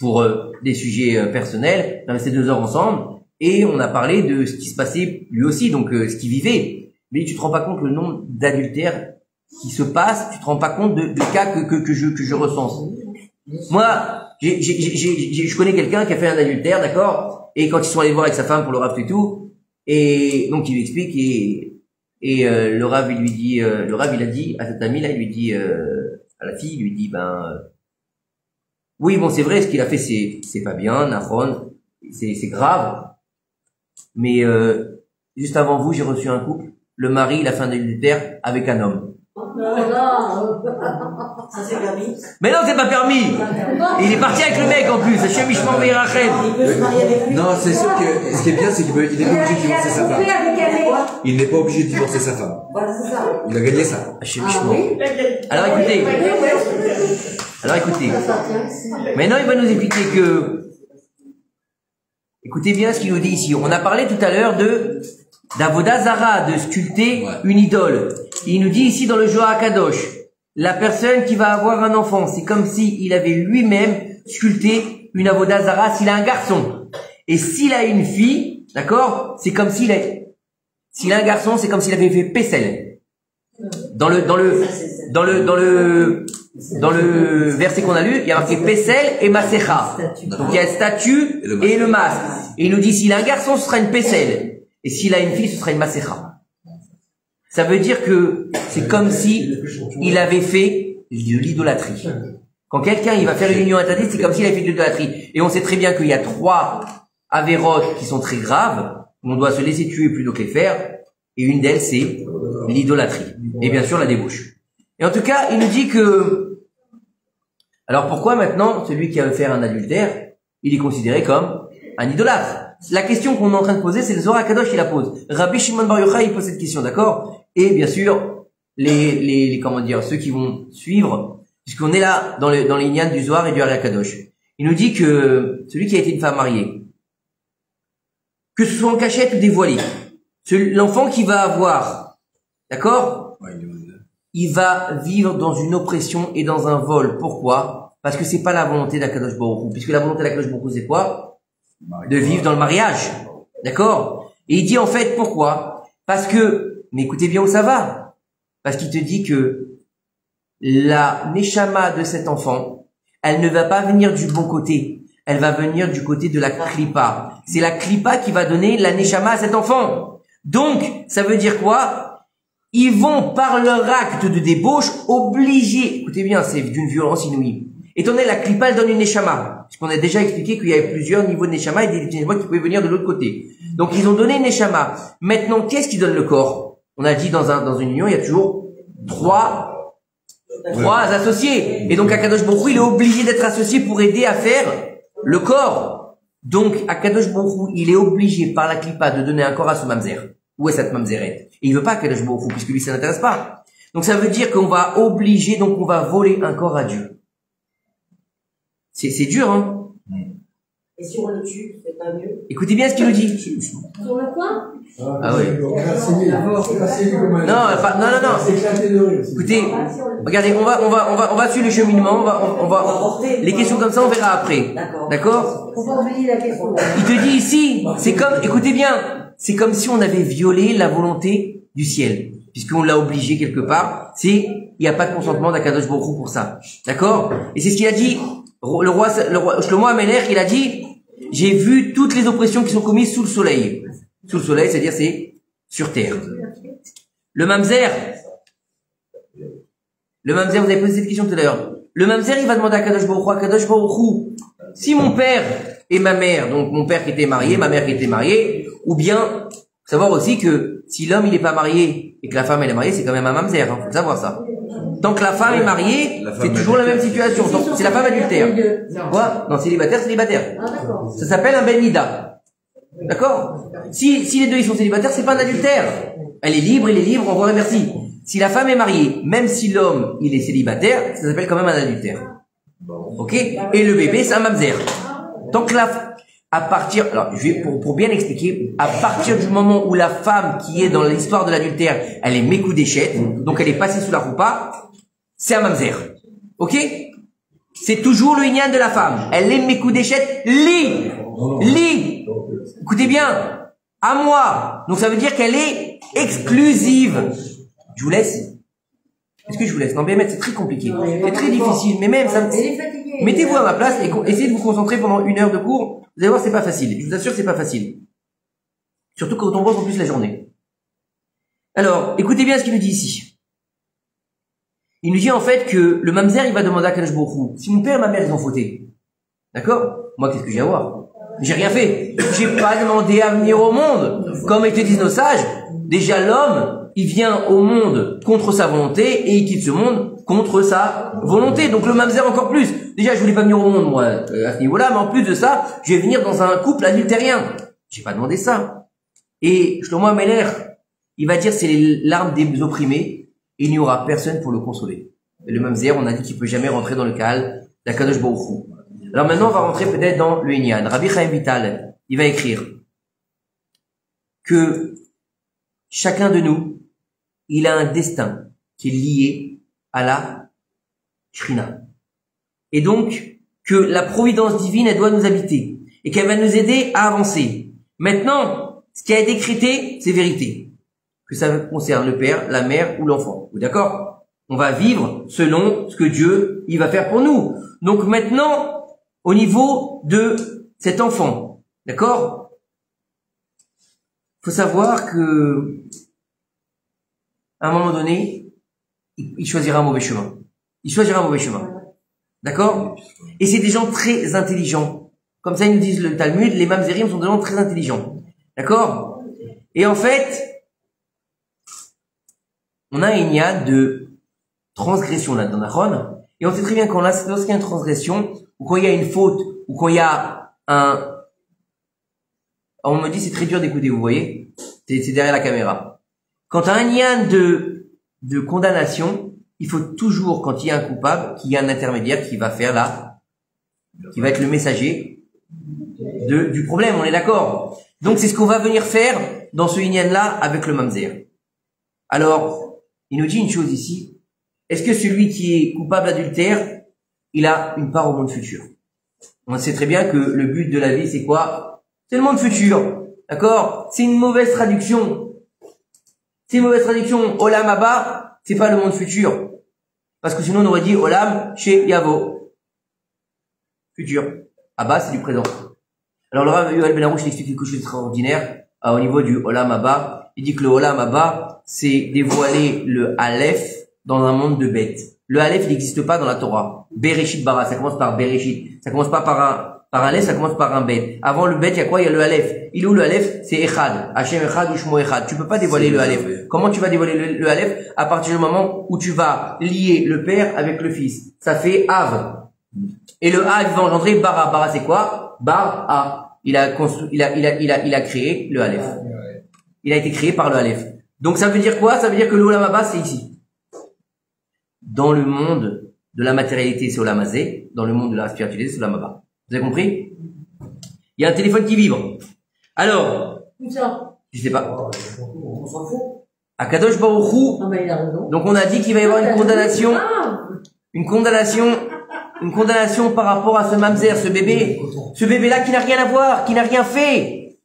pour des sujets personnels. On a resté 2 heures ensemble et on a parlé de ce qui se passait lui aussi, donc ce qu'il vivait. Mais tu te rends pas compte le nombre d'adultères qui se passent, tu te rends pas compte de cas que je recense. Moi, je connais quelqu'un qui a fait un adultère, d'accord? Et quand ils sont allés voir avec sa femme pour le Rav Toutou, et donc il lui explique et le Rav il lui dit, le Rav il a dit à cet ami là, il lui dit à la fille, il lui dit oui bon c'est vrai ce qu'il a fait c'est pas bien, Nahon, c'est grave, mais juste avant vous j'ai reçu un couple, le mari il a fait un adultère avec un homme. Ça c'est permis. Mais non, c'est pas permis. Il est parti avec le mec en plus. Hashem Ishmael Meirachem. Il peut se marier avec lui. Non, c'est sûr que ce qui est bien, c'est qu'il n'est pas obligé de divorcer sa femme. Il n'est pas obligé de divorcer sa femme. Voilà, c'est ça. Il a gagné ça. Hashem Ishmael. Alors écoutez. Maintenant, il va nous expliquer que Écoutez bien ce qu'il nous dit ici. On a parlé tout à l'heure d'Avoda Zara, de sculpter une idole. Il nous dit ici dans le Zohar Kadosh, la personne qui va avoir un enfant, c'est comme s'il avait lui-même sculpté une Avoda Zara s'il a un garçon. Et s'il a une fille, d'accord, c'est comme s'il a un garçon, c'est comme s'il avait fait Pessel. Dans le verset qu'on a lu, il y a marqué Pessel et Masecha. Donc il y a le statut et le masque. Et il nous dit, s'il a un garçon, ce sera une Pessel. Et s'il a une fille, ce sera une Masecha. Ça veut dire que c'est comme si il avait fait de l'idolâtrie. Quand quelqu'un, il va faire une union interdite, c'est comme s'il avait fait de l'idolâtrie. Et on sait très bien qu'il y a 3 avérotes qui sont très graves, où on doit se laisser tuer plutôt que les faire. Et une d'elles, c'est l'idolâtrie. Et bien sûr, la débauche. Et en tout cas, il nous dit que... Alors pourquoi maintenant, celui qui va faire un adultère, il est considéré comme un idolâtre? La question qu'on est en train de poser, c'est le Zohar Kadosh qui la pose. Rabbi Shimon Bar Yochai, il pose cette question, d'accord? Et bien sûr, comment dire, ceux qui vont suivre, puisqu'on est là dans les lignes du Zohar et du Zohar Kadosh. Il nous dit que celui qui a été une femme mariée, que ce soit en cachette ou dévoilé, l'enfant qui va avoir, d'accord? Il va vivre dans une oppression et dans un vol. Pourquoi? Parce que c'est pas la volonté d'Akadosh Baruch Hu. Puisque la volonté d'Akadosh Baruch Hu, c'est quoi? De vivre dans le mariage. D'accord? Et il dit en fait, pourquoi? Parce que, mais écoutez bien où ça va. Parce qu'il te dit que la neshama de cet enfant, elle ne va pas venir du bon côté. Elle va venir du côté de la klipa. C'est la klipa qui va donner la neshama à cet enfant. Donc, ça veut dire quoi? Ils vont, par leur acte de débauche, obliger, écoutez bien, c'est d'une violence inouïe. Étant donné la klipa, elle donne une neshama. Puisqu'on a déjà expliqué qu'il y avait plusieurs niveaux de neshama et des neshama qui pouvaient venir de l'autre côté. Donc, ils ont donné une neshama. Maintenant, qu'est-ce qui donne le corps? On a dit dans une union, il y a toujours trois associés. Et donc, Akadosh Baruch Hu, il est obligé d'être associé pour aider à faire le corps. Donc, Akadosh Baruch Hu, il est obligé par la klipa de donner un corps à ce mamzer. Où est cette mamzeret? Et il veut pas Akadosh Baruch Hu, puisque lui, ça n'intéresse pas. Donc, ça veut dire qu'on va obliger, donc on va voler un corps à Dieu. C'est dur, hein? Et si on le tue, c'est pas mieux? Écoutez bien ce qu'il nous dit. Sur le coin? Ah oui. Non. Écoutez, regardez, on va suivre le cheminement, on va, les questions comme ça, on verra après. D'accord? On va oublier la question. Il te dit ici, c'est comme, écoutez bien, c'est comme si on avait violé la volonté du ciel. Puisqu'on l'a obligé quelque part. Il n'y a pas de consentement d'Akadosh Baruch Hu pour ça. D'accord? Et c'est ce qu'il a dit. Le roi Shlomo HaMelech, il a dit, j'ai vu toutes les oppressions qui sont commises sous le soleil. Sous le soleil, c'est-à-dire c'est sur terre. Le mamzer, vous avez posé cette question tout à l'heure. Le mamzer, il va demander à Kadosh Baruch Hu, si mon père et ma mère, donc mon père qui était marié, ma mère qui était mariée, ou bien, savoir aussi que si l'homme il est pas marié et que la femme elle est mariée, c'est quand même un mamzer, hein, faut savoir ça. Tant que la femme est mariée, c'est toujours la même situation. C'est la femme adultère. Quoi? Non, célibataire. Ah, d'accord. Ça s'appelle un ben nida. D'accord? Si les deux ils sont célibataires, c'est pas un adultère. Elle est libre, il est libre, on vous remercie. Si la femme est mariée, même si l'homme il est célibataire, ça s'appelle quand même un adultère. Ok? Et le bébé c'est un mamzer. Tant que alors je vais pour bien expliquer, à partir du moment où la femme qui est dans l'histoire de l'adultère, elle est mécoudéchette, donc elle est passée sous la roupa, c'est un mamzer. Ok? C'est toujours le inyan de la femme. Elle est mécoudéchette, li. Écoutez bien, à moi. Donc ça veut dire qu'elle est exclusive. Je vous laisse. Est-ce que je vous laisse? Non, bien c'est très compliqué. C'est très difficile, mais même ça me... Mettez-vous à ma place et essayez de vous concentrer pendant 1 heure de cours. Vous allez voir, c'est pas facile. Je vous assure, c'est pas facile. Surtout quand on bosse en plus la journée. Alors, écoutez bien ce qu'il nous dit ici. Il nous dit en fait que le mamzer, il va demander à Kadosh Baruch Hu, si mon père et ma mère, ils ont fauté. D'accord? Moi, qu'est-ce que j'ai à voir? J'ai rien fait. J'ai pas demandé à venir au monde. Comme te disent nos sages, déjà l'homme, il vient au monde contre sa volonté et il quitte ce monde contre sa volonté. Donc le mamzer encore plus. Déjà, je voulais pas venir au monde, moi, à ce niveau-là, mais en plus de ça, je vais venir dans un couple adultérien. J'ai pas demandé ça. Et Shlomo HaMelech, il va dire c'est les larmes des opprimés et il n'y aura personne pour le consoler. Et le mamzer, on a dit qu'il peut jamais rentrer dans le Kahal d'Akadosh Baruch Hu. Alors maintenant, on va rentrer peut-être dans le Inyan. Rabbi Chaim Vital, il va écrire que chacun de nous, il a un destin qui est lié à la Shrina. Et donc, que la providence divine, elle doit nous habiter et qu'elle va nous aider à avancer. Maintenant, ce qui a été décrété, c'est vérité. Que ça concerne le père, la mère ou l'enfant. D'accord? On va vivre selon ce que Dieu, il va faire pour nous. Donc maintenant, au niveau de cet enfant, d'accord? Faut savoir que, à un moment donné, il choisira un mauvais chemin. Il choisira un mauvais chemin. D'accord? Et c'est des gens très intelligents. Comme ça, ils nous disent le Talmud, les mamzerim sont des gens très intelligents. D'accord? Et en fait, on a un inyan de transgression là dans Nachon, et on sait très bien qu'on a, lorsqu'il y a une transgression, ou quand il y a une faute, ou quand il y a un... On me dit c'est très dur d'écouter, vous voyez? C'est derrière la caméra. Quand tu as un inyan de condamnation, il faut toujours, quand il y a un coupable, qu'il y ait un intermédiaire qui va faire là, qui va être le messager du problème, on est d'accord? Donc c'est ce qu'on va venir faire dans ce inyan-là avec le mamzer. Alors, il nous dit une chose ici. Est-ce que celui qui est coupable d'adultère, il a une part au monde futur? On sait très bien que le but de la vie, c'est quoi? C'est le monde futur. D'accord? C'est une mauvaise traduction. C'est une mauvaise traduction. Olam Abba, c'est pas le monde futur. Parce que sinon on aurait dit Olam chez Yavo. Futur. Abba, c'est du présent. Alors le Rav Yoel Ben Arouche explique quelque chose d'extraordinaire au niveau du Olam Abba. Il dit que le Olam Abba, c'est dévoiler le Aleph dans un monde de bêtes. Le Aleph, il n'existe pas dans la Torah. Bereshit bara, ça commence par Bereshit. Ça commence pas par un Aleph, ça commence par un bête. Avant le bête, il y a quoi? Il y a le Aleph. Il est où le Aleph? C'est Echad. Hashem Echad ou Shmo Echad. Tu peux pas dévoiler le Aleph. Comment tu vas dévoiler le Aleph? À partir du moment où tu vas lier le père avec le fils. Ça fait Av. Et le A, il va engendrer Bara. Bara, c'est quoi? Bar A. Il a créé le Aleph. Il a été créé par le Aleph. Donc ça veut dire quoi? Ça veut dire que l'Olam Abba, c'est ici. Dans le monde de la matérialité, c'est Olam Hazé. Dans le monde de la spiritualité, c'est Olam Abba. Vous avez compris? Il y a un téléphone qui vibre. Alors, je sais pas. On s'en fout. Akadosh Baruch Hu. Ah, mais il a raison. Donc on a dit qu'il va y avoir une condamnation par rapport à ce mamzer, ce bébé-là qui n'a rien à voir, qui n'a rien fait.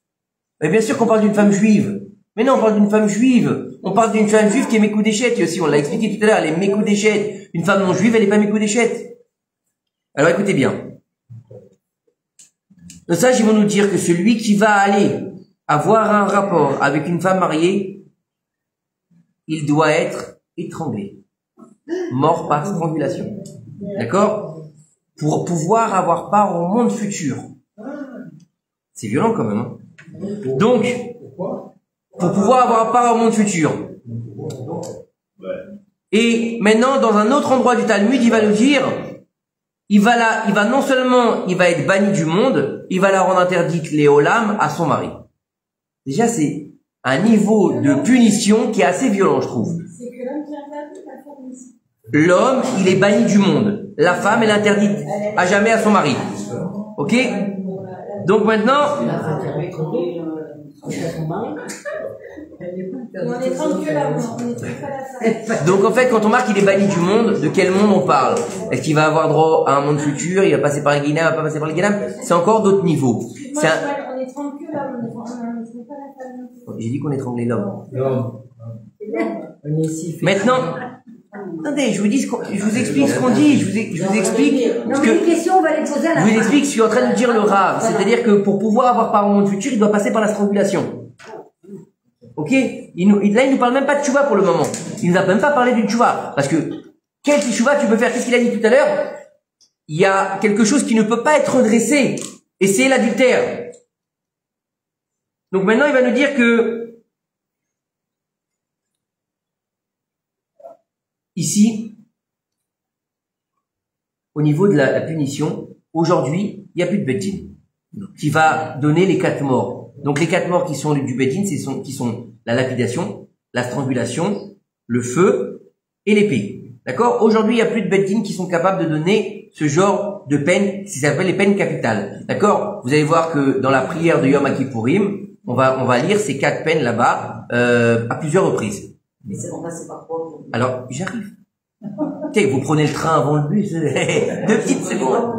Mais bien sûr qu'on parle d'une femme juive. Mais non, on parle d'une femme juive. On parle d'une femme juive qui est Mekoudéchet aussi. On l'a expliqué tout à l'heure, elle est Mekoudéchet. Une femme non juive, elle n'est pas Mekoudéchet. Alors écoutez bien. Le sage, ils vont nous dire que celui qui va aller avoir un rapport avec une femme mariée, il doit être étranglé. Mort par strangulation. D'accord? Pour pouvoir avoir part au monde futur. C'est violent quand même. Hein? Donc, pour pouvoir avoir part au monde futur. Et maintenant, dans un autre endroit du Talmud, il va nous dire, il va non seulement, il va être banni du monde, il va la rendre interdite les olam à son mari. Déjà, c'est un niveau de punition qui est assez violent, je trouve. C'est que l'homme qui est interdit, la femme aussi. L'homme, il est banni du monde. La femme, elle est interdite à jamais à son mari. Ok? Donc maintenant, On est tranquille là, on est très à la fin. donc en fait, quand on marque qu'il est banni du monde, de quel monde on parle? Est-ce qu'il va avoir droit à un monde futur? Il va passer par les Guinéens, il va pas passer par les Guinéens? C'est encore d'autres niveaux. Moi, C'est un... on est tranquille là, on est pas la famille. J'ai dit qu'on étranglait l'homme. On est ici. Maintenant, attendez, je vous explique ce qu'on dit, je vous explique Non, ce mais les que, questions, on va les poser à la je vous fin. explique ce qu'est en train de dire le Rav. C'est-à-dire que pour pouvoir avoir part au monde futur, il doit passer par la strangulation. Ok? Là, il nous parle même pas de tchouva pour le moment. Il nous a même pas parlé du tchouva. Parce que, quel tchouva tu peux faire? Qu'est-ce qu'il a dit tout à l'heure? Il y a quelque chose qui ne peut pas être redressé. Et c'est l'adultère. Donc maintenant, il va nous dire que, ici, au niveau de la punition, aujourd'hui, il n'y a plus de Beddin qui va donner les 4 morts. Donc les 4 morts qui sont du Beddin, qui sont la lapidation, la strangulation, le feu et l'épée. D'accord? Aujourd'hui, il n'y a plus de beth din qui sont capables de donner ce genre de peine, qui s'appelle les peines capitales. D'accord? Vous allez voir que dans la prière de Yom Kippourim, on va lire ces 4 peines là-bas, à plusieurs reprises. Mais c'est remplacé par quoi? Alors, j'arrive. Tiens, vous prenez le train avant le bus, 2 petites secondes.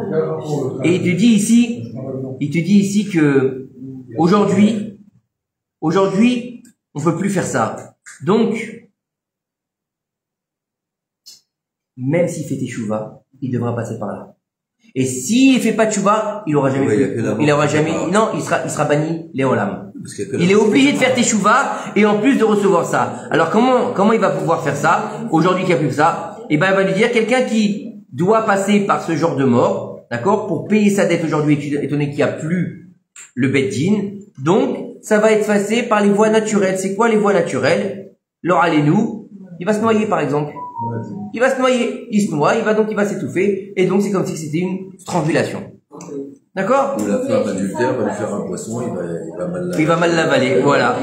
Et il te dit ici que aujourd'hui, on peut plus faire ça. Donc, même s'il fait teshuva, il devra passer par là. Et s'il fait pas teshuva, il aura jamais non, il sera banni Léolam. Il est obligé de faire teshuva et en plus de recevoir ça. Alors comment il va pouvoir faire ça? Aujourd'hui, qu'il n'y a plus que ça, eh ben, il va lui dire quelqu'un qui doit passer par ce genre de mort, d'accord, pour payer sa dette aujourd'hui, étant donné qu'il n'y a plus le bet din. Donc, ça va être effacé par les voies naturelles. C'est quoi les voies naturelles? L'or allez-nous, il va se noyer par exemple. Il va se noyer, il se noie, il va s'étouffer, et donc c'est comme si c'était une strangulation. D'accord? Ou la femme adultère va lui faire un poisson, il va mal l'avaler, voilà.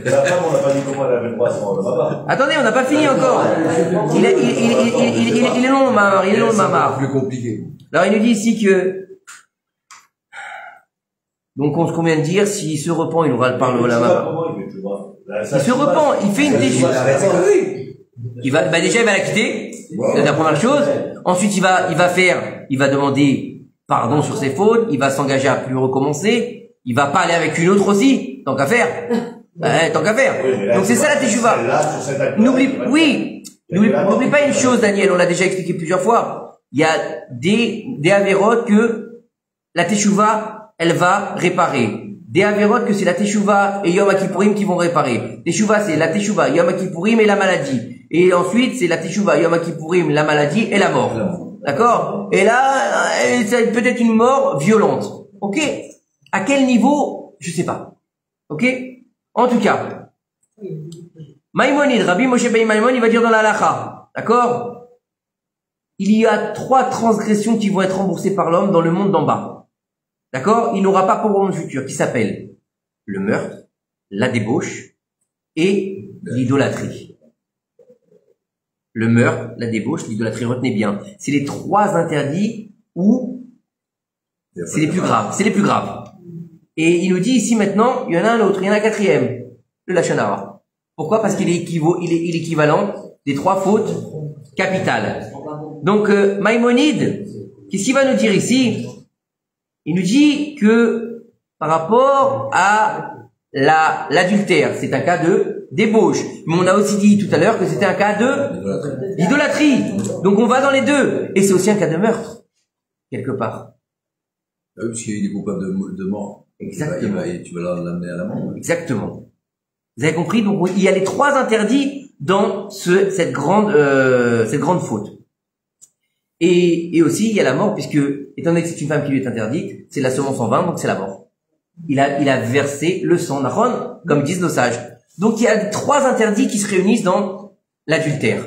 La femme, on n'a pas dit comment elle avait le poisson là-bas. Attendez, on n'a pas fini encore. Il est long le mamar, il est long le mamar. plus compliqué. Alors il nous dit ici que, donc on se convient de dire, s'il se repent, il aura le parle au lama. Il se repent, il fait une teshuva. Déjà il va la quitter, c'est la première chose. Ensuite il va demander pardon sur ses fautes, il va s'engager à plus recommencer, il va pas aller avec une autre aussi, tant qu'à faire. Donc c'est ça la teshuva. N'oublie pas une chose, Daniel, on l'a déjà expliqué plusieurs fois. Il y a des avérotes que la teshuva, elle va réparer. Des avérotes que c'est la teshuva et Yom Kippourim qui vont réparer. Teshuva, c'est la teshuva, Yom Kippourim et la maladie. Et ensuite, c'est la teshuva, Yom Kippourim, la maladie et la mort. D'accord? Et là, c'est peut-être une mort violente. Ok? À quel niveau? Je sais pas. Ok? En tout cas, Maïmonide, Rabbi Moshe Ben Maïmon, il va dire dans la halakha. D'accord? Il y a 3 transgressions qui vont être remboursées par l'homme dans le monde d'en bas. D'accord? Il n'aura pas pour le monde futur, qui s'appelle le meurtre, la débauche et l'idolâtrie. Le meurtre, la débauche, l'idolâtrie, retenez bien. C'est les 3 interdits où c'est les plus graves. Et il nous dit ici maintenant, il y en a un autre, il y en a un 4e, le lashon hara. Pourquoi? Parce qu'il est équivalent des 3 fautes capitales. Donc, Maïmonide, qu'est-ce qu'il va nous dire ici? Il nous dit que par rapport à l'adultère, c'est un cas de débauche. Mais on a aussi dit tout à l'heure que c'était un cas d'idolâtrie. Donc on va dans les deux. Et c'est aussi un cas de meurtre, quelque part. Ah oui, parce qu'il est coupable de mort. Exactement. Et tu vas l'amener à la mort. Exactement. Vous avez compris? Donc il y a les 3 interdits dans cette grande faute. Et aussi, il y a la mort, puisque, étant donné que c'est une femme qui lui est interdite, c'est la semence en vain, donc c'est la mort. Il a versé le sang d'Aaron, comme disent nos sages. Donc, il y a 3 interdits qui se réunissent dans l'adultère.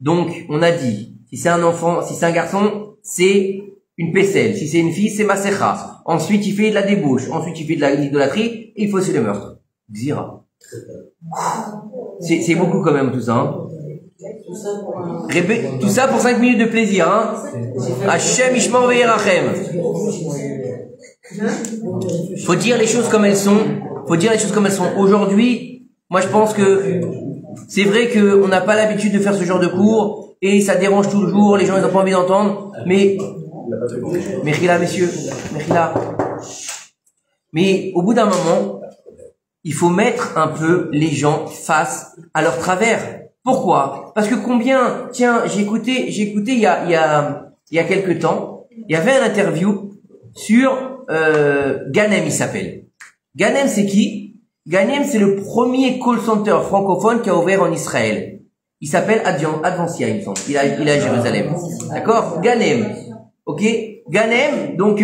Donc, on a dit, si c'est un enfant, si c'est un garçon, c'est une pécelle. Si c'est une fille, c'est masecha. Ensuite, il fait de la débauche. Ensuite, il fait de l'idolâtrie. Et il faut aussi le meurtre. Xira. C'est beaucoup quand même, tout ça, hein. Tout ça pour 5 minutes de plaisir, hein. Hashem Ishmor Ve'Yirachem. Faut dire les choses comme elles sont. Aujourd'hui, moi je pense que c'est vrai qu'on n'a pas l'habitude de faire ce genre de cours et ça dérange toujours, les gens ils n'ont pas envie d'entendre, mais Mechila, messieurs, Mechila. Mais au bout d'un moment, il faut mettre un peu les gens face à leur travers. Pourquoi? Parce que j'ai écouté il y a quelque temps, il y avait un interview sur Ganem, il s'appelle. Ganem, c'est qui? Ganem, c'est le premier call center francophone qui a ouvert en Israël. Il s'appelle Advancia, il me semble. Il est à Jérusalem. D'accord? Ganem. Ok? Ganem, donc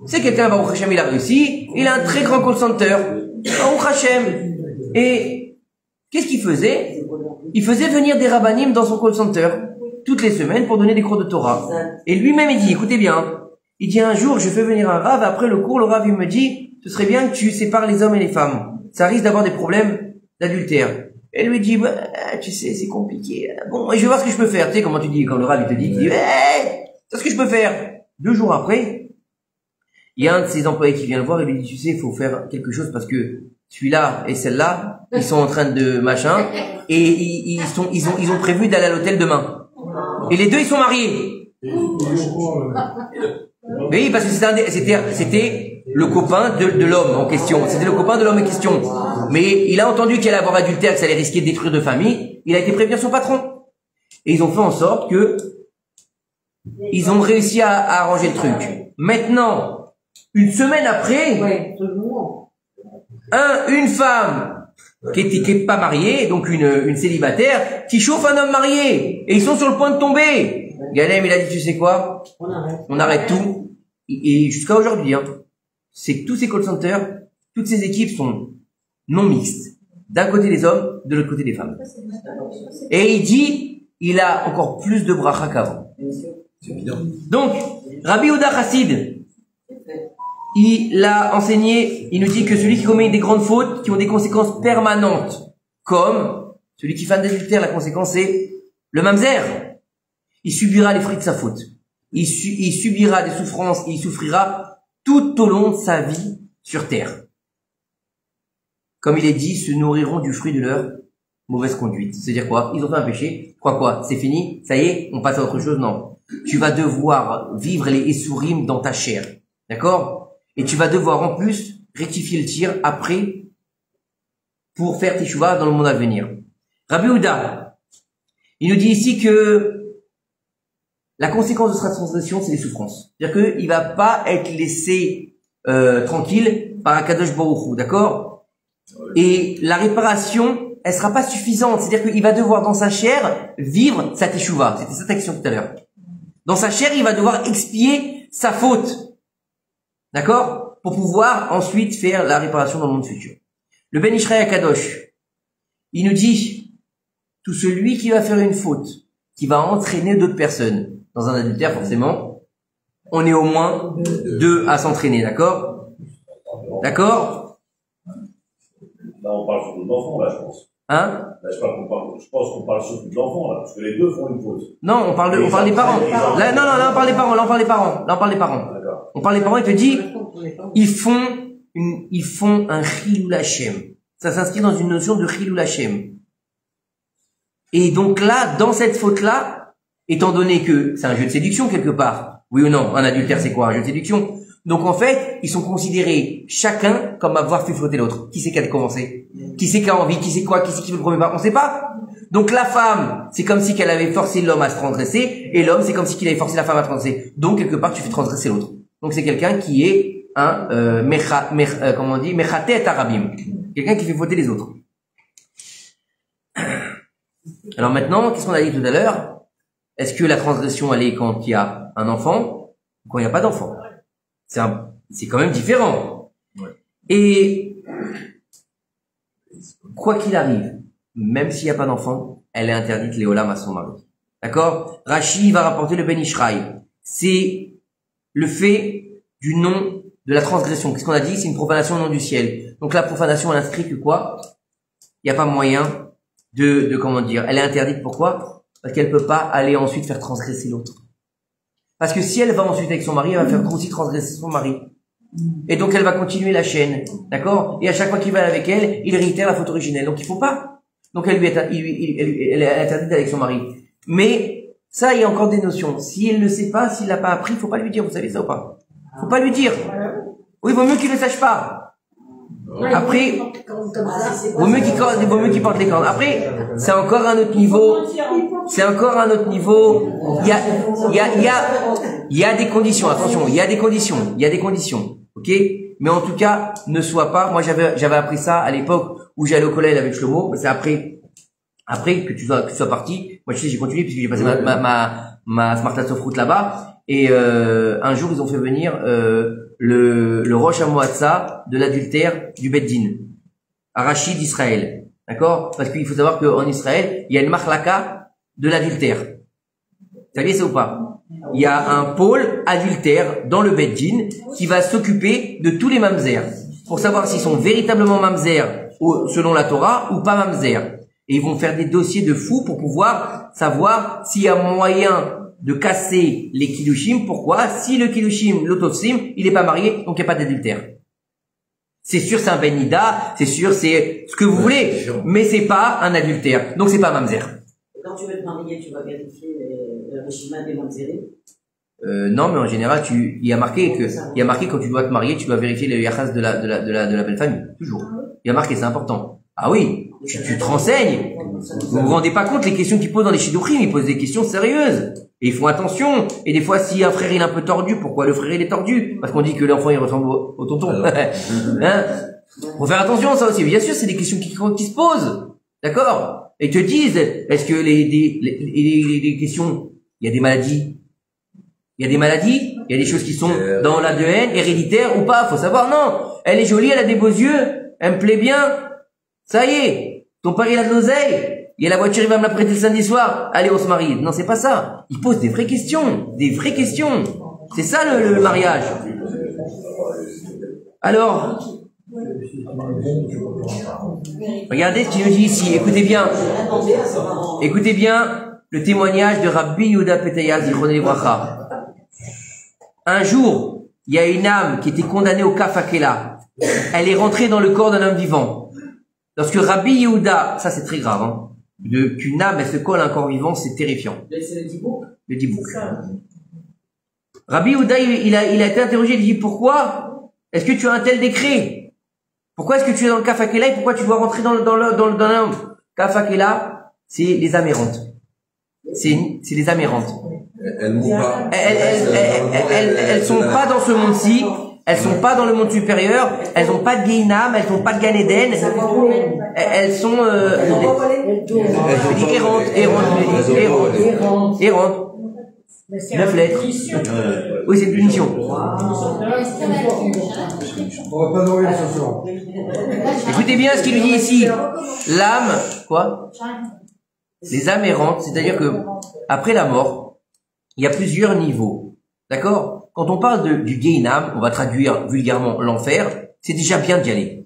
c'est quelqu'un, Baruch Hashem, il a réussi. Il a un très grand call center. Baruch Hashem. Et qu'est-ce qu'il faisait? Il faisait venir des rabbanim dans son call center toutes les semaines pour donner des cours de Torah. Et lui-même, il dit, écoutez bien, il dit un jour, je fais venir un rav, après le cours, le rav, il me dit, ce serait bien que tu sépares les hommes et les femmes. Ça risque d'avoir des problèmes d'adultère. Elle lui dit, bah, tu sais, c'est compliqué. Bon, je vais voir ce que je peux faire. Tu sais comment tu dis, quand le Rav il te dit, tu dis, c'est ce que je peux faire. 2 jours après, il y a un de ses employés qui vient le voir et lui dit, tu sais, il faut faire quelque chose parce que celui-là et celle-là, ils sont en train de machin et ils ont prévu d'aller à l'hôtel demain. Et les deux, ils sont mariés. Oui, parce que c'était le copain de l'homme en question. C'était le copain de l'homme en question. Mais il a entendu qu'il allait avoir adultère, que ça allait risquer de détruire de famille. Il a été prévenir son patron. Et ils ont fait en sorte que ils ont réussi à arranger le truc. Maintenant, une semaine après, une femme qui est pas mariée, donc une célibataire, qui chauffe un homme marié. Et ils sont sur le point de tomber. Galem, il a dit, tu sais quoi? On arrête tout. Et jusqu'à aujourd'hui, hein, c'est que tous ces call centers, toutes ces équipes sont non mixtes. D'un côté les hommes, de l'autre côté les femmes. Et il dit, il a encore plus de bracha qu'avant. C'est évident. Donc, Rabbi Yehuda Chassid, il a enseigné, il nous dit que celui qui commet des grandes fautes, qui ont des conséquences permanentes, comme celui qui fait un adultère, la conséquence c'est le mamzer. Il subira les fruits de sa faute. Il subira des souffrances et il souffrira tout au long de sa vie sur terre. Comme il est dit, se nourriront du fruit de leur mauvaise conduite. C'est-à-dire quoi? Ils ont fait un péché. Quoi? C'est fini? Ça y est? On passe à autre chose? Non. Tu vas devoir vivre les Essourim dans ta chair. D'accord? Et tu vas devoir en plus rectifier le tir après pour faire tes teshuvah dans le monde à venir. Rabbi Yehuda, il nous dit ici que la conséquence de sa transgression, c'est les souffrances. C'est-à-dire qu'il va pas être laissé tranquille par Akadosh Baruch Hu, d'accord? Et la réparation, elle sera pas suffisante. C'est-à-dire qu'il va devoir dans sa chair vivre sa teshuvah. C'était ça ta question tout à l'heure. Dans sa chair, il va devoir expier sa faute, d'accord? Pour pouvoir ensuite faire la réparation dans le monde futur. Le Ben Ishraï Akadosh, il nous dit, tout celui qui va faire une faute, qui va entraîner d'autres personnes dans un adultère, forcément, on est au moins 2 à s'entraîner, d'accord? D'accord? Là, on parle surtout d'enfants, là, je pense. Hein? Là, je pense qu'on parle surtout d'enfants, là, parce que les deux font une faute. Non, on parle des parents. Là, non, là, on parle des parents, là, on parle des parents. Là, on parle des parents. D'accord. On parle des parents, il te dit, ils font un Chilul Hashem. Ça s'inscrit dans une notion de Chilul Hashem. Et donc là, dans cette faute-là, étant donné que c'est un jeu de séduction quelque part, oui ou non, un adultère c'est quoi? Un jeu de séduction. Donc en fait, ils sont considérés chacun comme avoir fait fauter l'autre. Qui c'est qui a commencé? Qui c'est qui a envie? Qui c'est quoi? Qui c'est qui veut le premier pas? On sait pas. Donc la femme, c'est comme si qu'elle avait forcé l'homme à se transgresser, et l'homme, c'est comme si qu'il avait forcé la femme à transgresser. Donc quelque part, tu fais transgresser l'autre. Donc c'est quelqu'un qui est un comment on dit, mechatet arabim, quelqu'un qui fait fauter les autres. Alors maintenant, qu'est-ce qu'on a dit tout à l'heure? Est-ce que la transgression, elle est quand il y a un enfant ou quand il n'y a pas d'enfant? C'est quand même différent. Ouais. Et quoi qu'il arrive, même s'il n'y a pas d'enfant, elle est interdite l'éolam à son mari. D'accord? Rashi va rapporter le Ben Ishraï. C'est le fait du nom de la transgression. Qu'est-ce qu'on a dit? C'est une profanation au nom du ciel. Donc la profanation, elle inscrit que quoi? Il n'y a pas moyen de comment dire. Elle est interdite. Pourquoi? Parce qu'elle peut pas aller ensuite faire transgresser l'autre. Parce que si elle va ensuite avec son mari, elle va faire aussi transgresser son mari. Et donc elle va continuer la chaîne. D'accord? Et à chaque fois qu'il va avec elle, il réitère la faute originelle. Donc il faut pas. Donc elle est interdite d'aller avec son mari. Mais ça, il y a encore des notions. Si elle ne sait pas, s'il l'a pas appris, il faut pas lui dire. Vous savez ça ou pas? Faut pas lui dire. Oui, il vaut mieux qu'il le sache pas. Après, vaut mieux qu'il porte les cornes. Après, c'est encore un autre niveau. C'est encore un autre niveau. Il y a des conditions. Attention, il y a des conditions. Ok? Mais en tout cas, ne sois pas. Moi, j'avais appris ça à l'époque où j'allais au collège avec Shlomo. C'est après que tu sois parti. Moi, tu sais, j'ai continué puisque j'ai passé ma Smart Sofroute là-bas. Et un jour, ils ont fait venir le Rosh Hamoatsa de l'adultère du Beddin, Arashi d'Israël. D'accord? Parce qu'il faut savoir qu'en Israël, il y a une marlaka de l'adultère. Vous savez ça ou pas? Il y a un pôle adultère dans le Beddin qui va s'occuper de tous les mamzer pour savoir s'ils sont véritablement mamzer selon la Torah ou pas mamzer. Et ils vont faire des dossiers de fous pour pouvoir savoir s'il y a moyen de casser les kiddushim. Pourquoi? Si le kiddushim, l'autofsim, il n'est pas marié, donc il n'y a pas d'adultère. C'est sûr, c'est un benida, c'est sûr, c'est ce que vous voulez, mais c'est pas un adultère, donc c'est pas mamzer. Quand tu veux te marier, tu vas vérifier le régime des mamzerés. Non, mais en général, il y a marqué quand tu dois te marier, tu dois vérifier le yachas de la belle famille. Toujours. Il y a marqué, c'est important. Ah oui, tu te renseignes. Vous vous rendez pas compte les questions qu'ils posent dans les shidduchim, ils posent des questions sérieuses. Et ils font attention. Et des fois, si un frère il est un peu tordu, pourquoi le frère il est tordu? Parce qu'on dit que l'enfant il ressemble au tonton. Hein? Faut faire attention à ça aussi. Bien sûr, c'est des questions qui se posent. D'accord? Et te disent, est-ce que les questions, il y a des maladies? Il y a des maladies, il y a des choses qui sont dans l'ADN, héréditaires ou pas, faut savoir, non. Elle est jolie, elle a des beaux yeux, elle me plaît bien. Ça y est. Ton père il a de l'oseille. Il y a la voiture, il va me la prêter le samedi soir. Allez, on se marie. Non, c'est pas ça. Il pose des vraies questions. Des vraies questions. C'est ça le mariage. Alors, regardez ce qu'il nous dit ici. Écoutez bien. Écoutez bien le témoignage de Rabbi Yehuda Petaya Zichrono Livracha. Un jour, il y a une âme qui était condamnée au kafakela. Elle est rentrée dans le corps d'un homme vivant. Lorsque Rabbi Yehuda, ça c'est très grave, hein, qu'une âme elle se colle à un corps vivant, c'est terrifiant. C'est le dibouk. Le dibouk. Rabbi Yehuda, il a été interrogé, il dit pourquoi est-ce que tu as un tel décret? Pourquoi est-ce que tu es dans le kafakela et pourquoi tu dois rentrer dans l'homme? Kafakela, c'est les amérantes. C'est les amérantes. Elles sont pas dans ce monde-ci. Elles sont pas dans le monde supérieur, elles ont pas de Guéinam, elles ont pas de Gan Eden, elles sont errantes. 9 lettres. Oui, c'est une punition. On va pas nourrir ce soir. Écoutez bien ce qu'il lui dit ici. L'âme, quoi? Les âmes errantes, c'est-à-dire que après la mort, il y a plusieurs niveaux. D'accord? Quand on parle du Guéinam, on va traduire vulgairement l'enfer, c'est déjà bien d'y aller.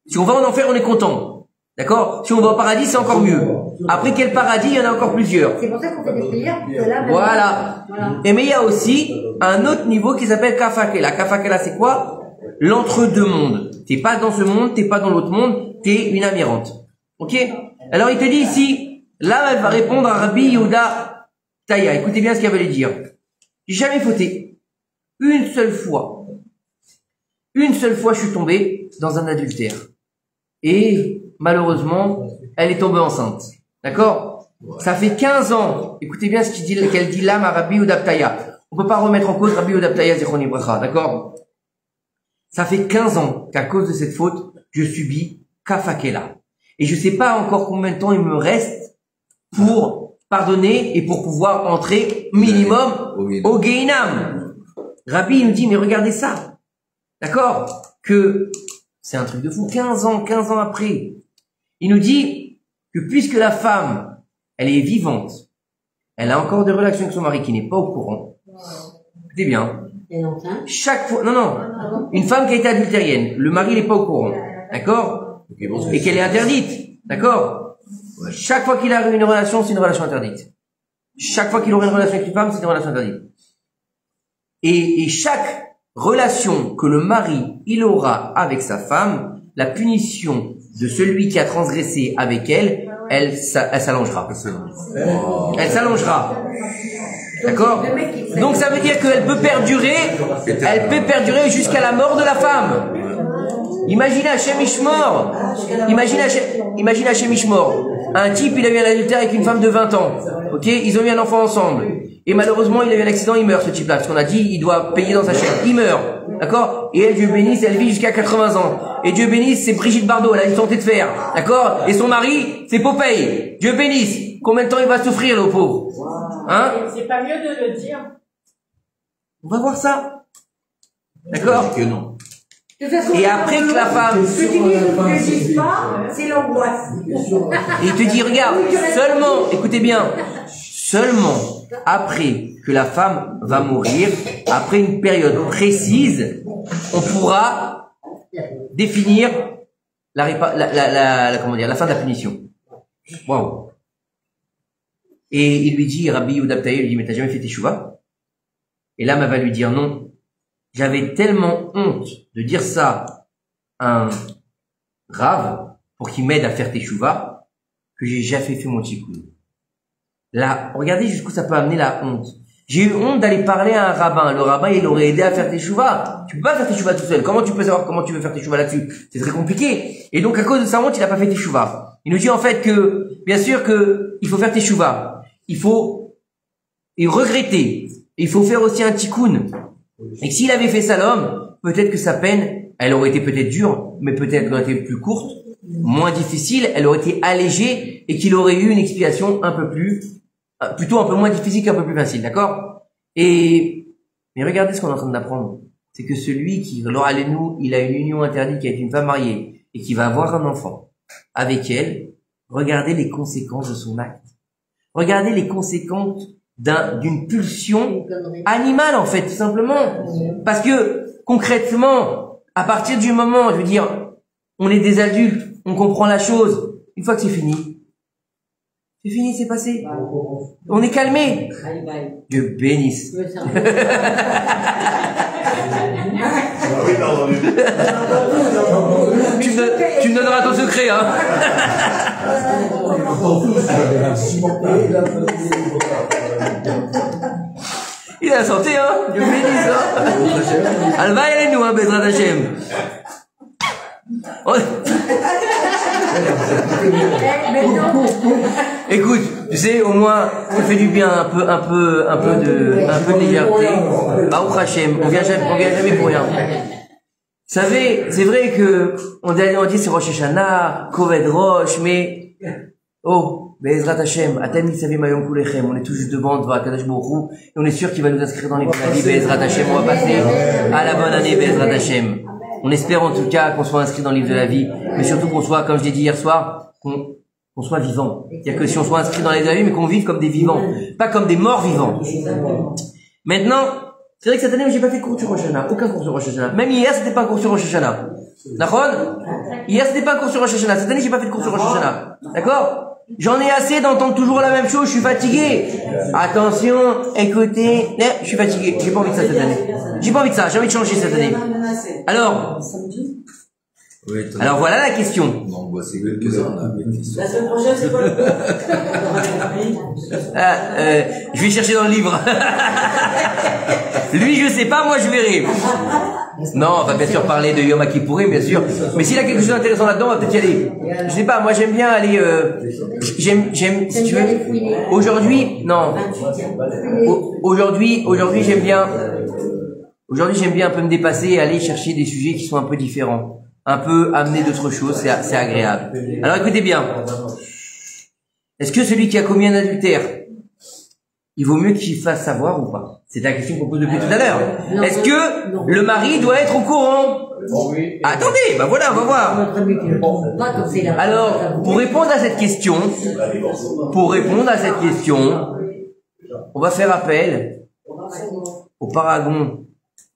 Si on va en enfer, on est content. D'accord? Si on va au paradis, c'est encore mieux. Après quel paradis, il y en a encore plusieurs. C'est pour ça qu'on fait des prières. Voilà. Et mais il y a aussi un autre niveau qui s'appelle Kafakela. Kafakela, c'est quoi? L'entre-deux mondes. T'es pas dans ce monde, t'es pas dans l'autre monde, t'es une âme errante. Ok? Alors il te dit ici, là, elle va répondre à Rabbi Yehuda Taya. Écoutez bien ce qu'elle veut lui dire. J'ai jamais fauté. Une seule fois, je suis tombé dans un adultère. Et, malheureusement, elle est tombée enceinte. D'accord? Ça fait 15 ans. Écoutez bien ce qu'elle dit là, à Rabbi Yehuda Taya. On peut pas remettre en cause Rabbi Yehuda Taya Zichrono Livracha. D'accord? Ça fait 15 ans qu'à cause de cette faute, je subis kafakela. Et je sais pas encore combien de temps il me reste pour pardonner et pour pouvoir entrer minimum au Guéinam. Rabbi, il nous dit, mais regardez ça. D'accord? Que c'est un truc de fou. 15 ans après. Il nous dit que puisque la femme, elle est vivante, elle a encore des relations avec son mari qui n'est pas au courant. Écoutez bien. Chaque fois, non. Une femme qui a été adultérienne, le mari n'est pas au courant. D'accord? Et qu'elle est interdite. D'accord? Chaque fois qu'il a eu une relation, c'est une relation interdite. Chaque fois qu'il aura une relation avec une femme, c'est une relation interdite. Et chaque relation que le mari il aura avec sa femme, la punition de celui qui a transgressé avec elle s'allongera. Elle s'allongera. D'accord? Donc ça veut dire qu'elle peut perdurer jusqu'à la mort de la femme. Imaginez Hachem Ishmor. Imaginez Hachem Ishmor. Un type, il a eu un adultère avec une femme de 20 ans. Ok? Ils ont eu un enfant ensemble. Et malheureusement, il a eu un accident, il meurt, ce type-là. Parce qu'on a dit, il doit payer dans sa chaîne. Il meurt. D'accord? Et elle, Dieu bénisse, elle vit jusqu'à 80 ans. Et Dieu bénisse, c'est Brigitte Bardot, elle a une santé de fer. D'accord? Et son mari, c'est Popeye. Dieu bénisse. Combien de temps il va souffrir, le pauvre? Hein? C'est pas mieux de le dire. On va voir ça. D'accord? Que non. Et après que la femme... Ce que tu dis, ne le dis pas, c'est l'angoisse. Et il te dit, regarde, seulement, écoutez bien, seulement après que la femme va mourir, après une période précise, on pourra définir la fin de la punition. Waouh. Et il lui dit, Rabbi Yehuda il lui dit, mais t'as jamais fait teshuva? Et l'âme va lui dire non. J'avais tellement honte de dire ça à un Rav pour qu'il m'aide à faire teshuva que j'ai jamais fait mon tikkun. Là, regardez jusqu'où ça peut amener la honte. J'ai eu honte d'aller parler à un rabbin. Le rabbin, il aurait aidé à faire teshuva. Tu peux pas faire teshuva tout seul. Comment tu peux savoir comment tu veux faire teshuva là-dessus? C'est très compliqué. Et donc, à cause de sa honte, il a pas fait teshuva. Il nous dit en fait que, bien sûr que il faut faire teshuva. Il faut regretter. Il faut faire aussi un tikkun. Et que s'il avait fait ça l'homme, peut-être que sa peine, elle aurait été peut-être dure, mais peut-être qu'elle aurait été plus courte, moins difficile, elle aurait été allégée et qu'il aurait eu une expiation un peu plus, plutôt un peu moins difficile qu'un peu plus facile, d'accord? Mais regardez ce qu'on est en train d'apprendre. C'est que celui qui, nous, il a une union interdite avec une femme mariée et qui va avoir un enfant avec elle, regardez les conséquences de son acte. Regardez les conséquences d'une pulsion animale, en fait, tout simplement. Parce que, concrètement, à partir du moment, je veux dire, on est des adultes, on comprend la chose, une fois que c'est fini, c'est passé. On est calmé. Dieu bénisse. Tu me donneras ton secret, hein. Il a la santé, hein. Dieu bénisse, hein. Alva, elle est nous, hein, Bezrat Hashem. Écoute, tu sais, au moins, ça fait du bien, un peu de légèreté. Baruch Hashem, on vient jamais pour rien. Vous savez, c'est vrai que, on dit c'est Rosh Hashanah, Koved Rosh, mais, Be'ezrat Hashem, Atem Nitzavim Hayom Kulechem, on est tout juste devant Akadosh Baruch Hu, et on est sûr qu'il va nous inscrire dans les bonnes années, Be'ezrat Hashem, on va passer à la bonne année, Be'ezrat Hashem. On espère en tout cas qu'on soit inscrit dans le livre de la vie, mais surtout qu'on soit, comme je l'ai dit hier soir, qu'on soit vivant. C'est-à-dire que si on soit inscrit dans les livre de la vie, mais qu'on vive comme des vivants, pas comme des morts vivants. Maintenant, c'est vrai que cette année, j'ai pas fait de cours sur Rosh Hashanah, aucun cours sur Rosh Hashanah. Même hier, c'était pas un cours sur Rosh Hashanah. D'accord? Hier, c'était pas un cours sur Rosh Hashanah. Cette année, j'ai pas fait de cours sur Rosh Hashanah. D'accord? J'en ai assez d'entendre toujours la même chose, je suis fatigué. Attention, écoutez, je suis fatigué. J'ai pas envie de ça cette année. J'ai pas envie de ça, j'ai envie de changer cette année. Alors voilà la question. Non, bah, c'est quelques-uns, là. La semaine prochaine, c'est quoi? Je vais chercher dans le livre. Lui, je sais pas, moi, je verrai. Non, on va bien sûr parler de Yom Kippourim, bien sûr. Mais s'il y a quelque chose d'intéressant là-dedans, on va peut-être y aller. Je sais pas, moi, j'aime bien aller, si tu veux. Aujourd'hui, non. Aujourd'hui, j'aime bien un peu me dépasser et aller chercher des sujets qui sont un peu différents. Un peu amener d'autres choses, c'est agréable. Alors écoutez bien. Est-ce que celui qui a commis un adultère, il vaut mieux qu'il fasse savoir ou pas? C'est la question qu'on pose depuis tout à l'heure. Est-ce que le mari doit être au courant? Attendez, bah voilà, on va voir. Alors, pour répondre à cette question, on va faire appel au paragon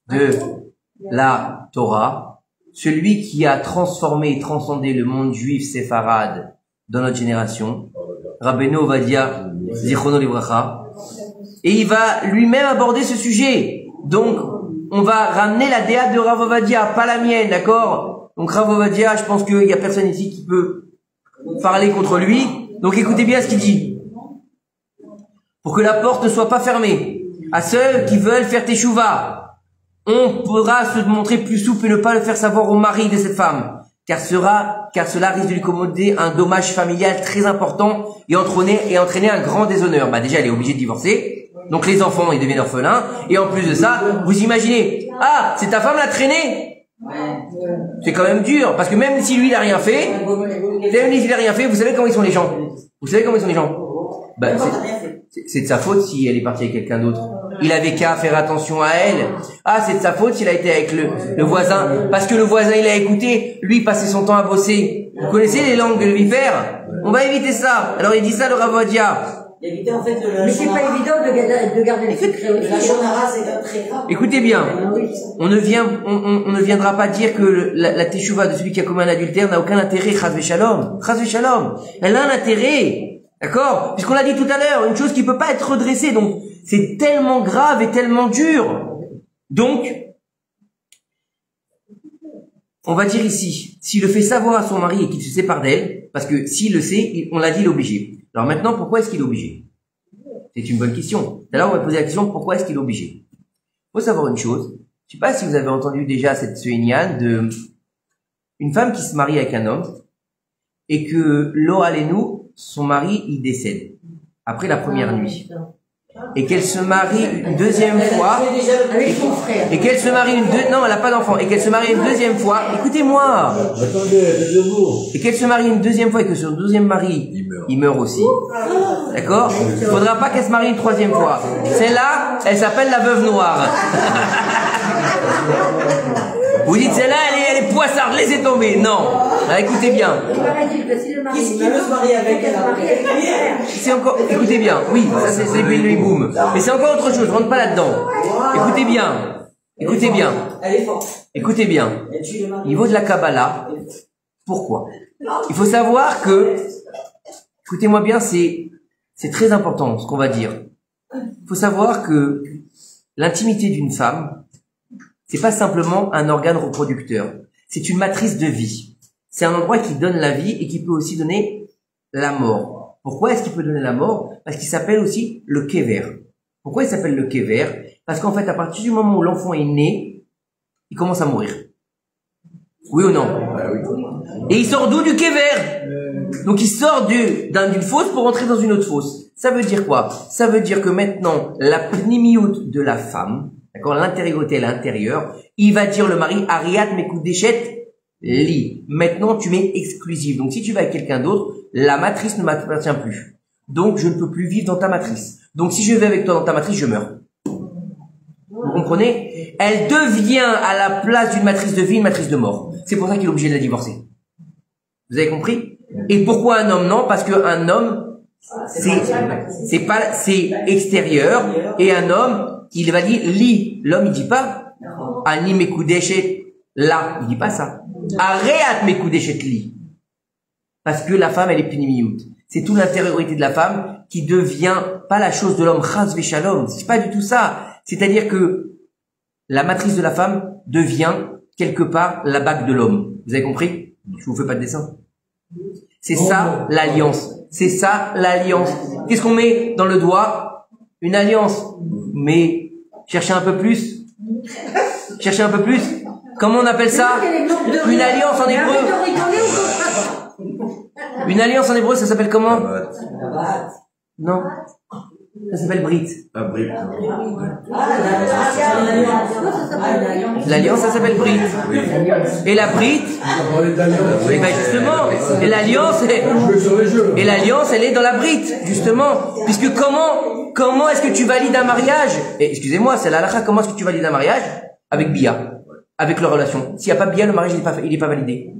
de la Torah, celui qui a transformé et transcendé le monde juif séfarade dans notre génération, Rabbeinu Ovadia Zichrono Livracha, et il va lui-même aborder ce sujet. Donc, on va ramener la déate de Rav Ovadia, pas la mienne, d'accord? Donc Rav Ovadia, je pense qu'il y a personne ici qui peut parler contre lui. Donc écoutez bien ce qu'il dit. Pour que la porte ne soit pas fermée à ceux qui veulent faire teshuva, on pourra se montrer plus souple et ne pas le faire savoir au mari de cette femme, car cela risque de lui commander un dommage familial très important et entraîner un grand déshonneur. Bah déjà, elle est obligée de divorcer, donc les enfants ils deviennent orphelins, et en plus de ça, vous imaginez, c'est ta femme l'a traîné. C'est quand même dur, parce que même si lui il a rien fait, vous savez comment ils sont les gens. Bah, c'est de sa faute si elle est partie avec quelqu'un d'autre. Il avait qu'à faire attention à elle. C'est de sa faute s'il a été avec le voisin. Parce que le voisin, il a écouté. Lui, il passait son temps à bosser. Vous connaissez les langues de vipères? On va éviter ça. Alors, il dit ça, le Rav Ovadia. D'éviter en fait Mais c'est pas évident de garder les secrets aussi. La shonara, c'est très grave. Écoutez bien, on ne viendra pas dire que la teshuva de celui qui a commis un adultère n'a aucun intérêt, chas v'shalom. Chas v'shalom. Elle a un intérêt. D'accord? Puisqu'on l'a dit tout à l'heure, une chose qui peut pas être redressée. Donc, c'est tellement grave et tellement dur. Donc, on va dire ici, s'il le fait savoir à son mari et qu'il se sépare d'elle, parce que s'il le sait, on l'a dit, il est obligé. Alors maintenant, pourquoi est-ce qu'il est obligé? C'est une bonne question. Alors on va poser la question, pourquoi est-ce qu'il est obligé? Il faut savoir une chose. Je sais pas si vous avez entendu déjà ce Inyan de une femme qui se marie avec un homme et que lo alenu, son mari, il décède après la première nuit. Et qu'elle se marie une deuxième fois, Avec son frère. et qu'elle se marie non, elle a pas d'enfant, et qu'elle se marie une deuxième fois, écoutez-moi, Attendez, taisez-vous. et qu'elle se marie une deuxième fois et que son deuxième mari, il meurt aussi. D'accord? Il faudra pas qu'elle se marie une troisième fois. Celle-là, elle s'appelle la veuve noire. Vous dites, celle-là, elle est poissarde, laissez tomber. Non. Ah, écoutez bien. Qui veut se marier avec elle? C'est encore, écoutez bien. Oui, ça c'est le boom. Mais c'est encore autre chose, rentre pas là-dedans. Écoutez bien. Écoutez bien. Elle est forte. Écoutez bien. Elle tue le mari. Au niveau de la Kabbalah, pourquoi? Il faut savoir que, écoutez-moi bien, c'est très important ce qu'on va dire. Il faut savoir que l'intimité d'une femme, c'est pas simplement un organe reproducteur. C'est une matrice de vie. C'est un endroit qui donne la vie et qui peut aussi donner la mort. Pourquoi est-ce qu'il peut donner la mort? Parce qu'il s'appelle aussi le kever. Pourquoi il s'appelle le kever? Parce qu'en fait, à partir du moment où l'enfant est né, il commence à mourir. Oui ou non? Et il sort d'où? Du kever. Donc il sort d'une fosse pour entrer dans une autre fosse. Ça veut dire quoi? Ça veut dire que maintenant, la pnimiout de la femme, d'accord, l'intériorité à l'intérieur, il va dire le mari, Ariat Mekudeshet Li. Maintenant, tu m'es exclusive. Donc si tu vas avec quelqu'un d'autre, la matrice ne m'appartient plus. Donc je ne peux plus vivre dans ta matrice. Donc si je vais avec toi dans ta matrice, je meurs. Vous comprenez? Elle devient à la place d'une matrice de vie une matrice de mort. C'est pour ça qu'il est obligé de la divorcer. Vous avez compris? Et pourquoi un homme non? Parce qu'un homme, c'est extérieur, et un homme, il va dire li. L'homme, il dit pas ani mekudeshet la. Il dit pas ça. Areat mekudeshet li. Parce que la femme, elle est pnimiout. C'est toute l'intériorité de la femme qui devient pas la chose de l'homme, chas v'shalom. C'est pas du tout ça. C'est-à-dire que la matrice de la femme devient quelque part la bague de l'homme. Vous avez compris? Je vous fais pas de dessin. C'est ça l'alliance. C'est ça l'alliance. Qu'est-ce qu'on met dans le doigt? Une alliance. Mais cherchez un peu plus. Cherchez un peu plus. Comment on appelle ça? Une alliance en hébreu. Une alliance en hébreu, ça s'appelle comment? Non. Ça s'appelle Brit. Ah, Brit. L'alliance, ça s'appelle Brit. Et la Brit, eh ben justement, et l'alliance, et l'alliance, elle est dans la Brit, justement. Puisque comment est-ce que tu valides un mariage? Et excusez-moi, c'est la halakha, comment est-ce que tu valides un mariage? Avec Bia. Avec leur relation. S'il n'y a pas Bia, le mariage, il est pas validé.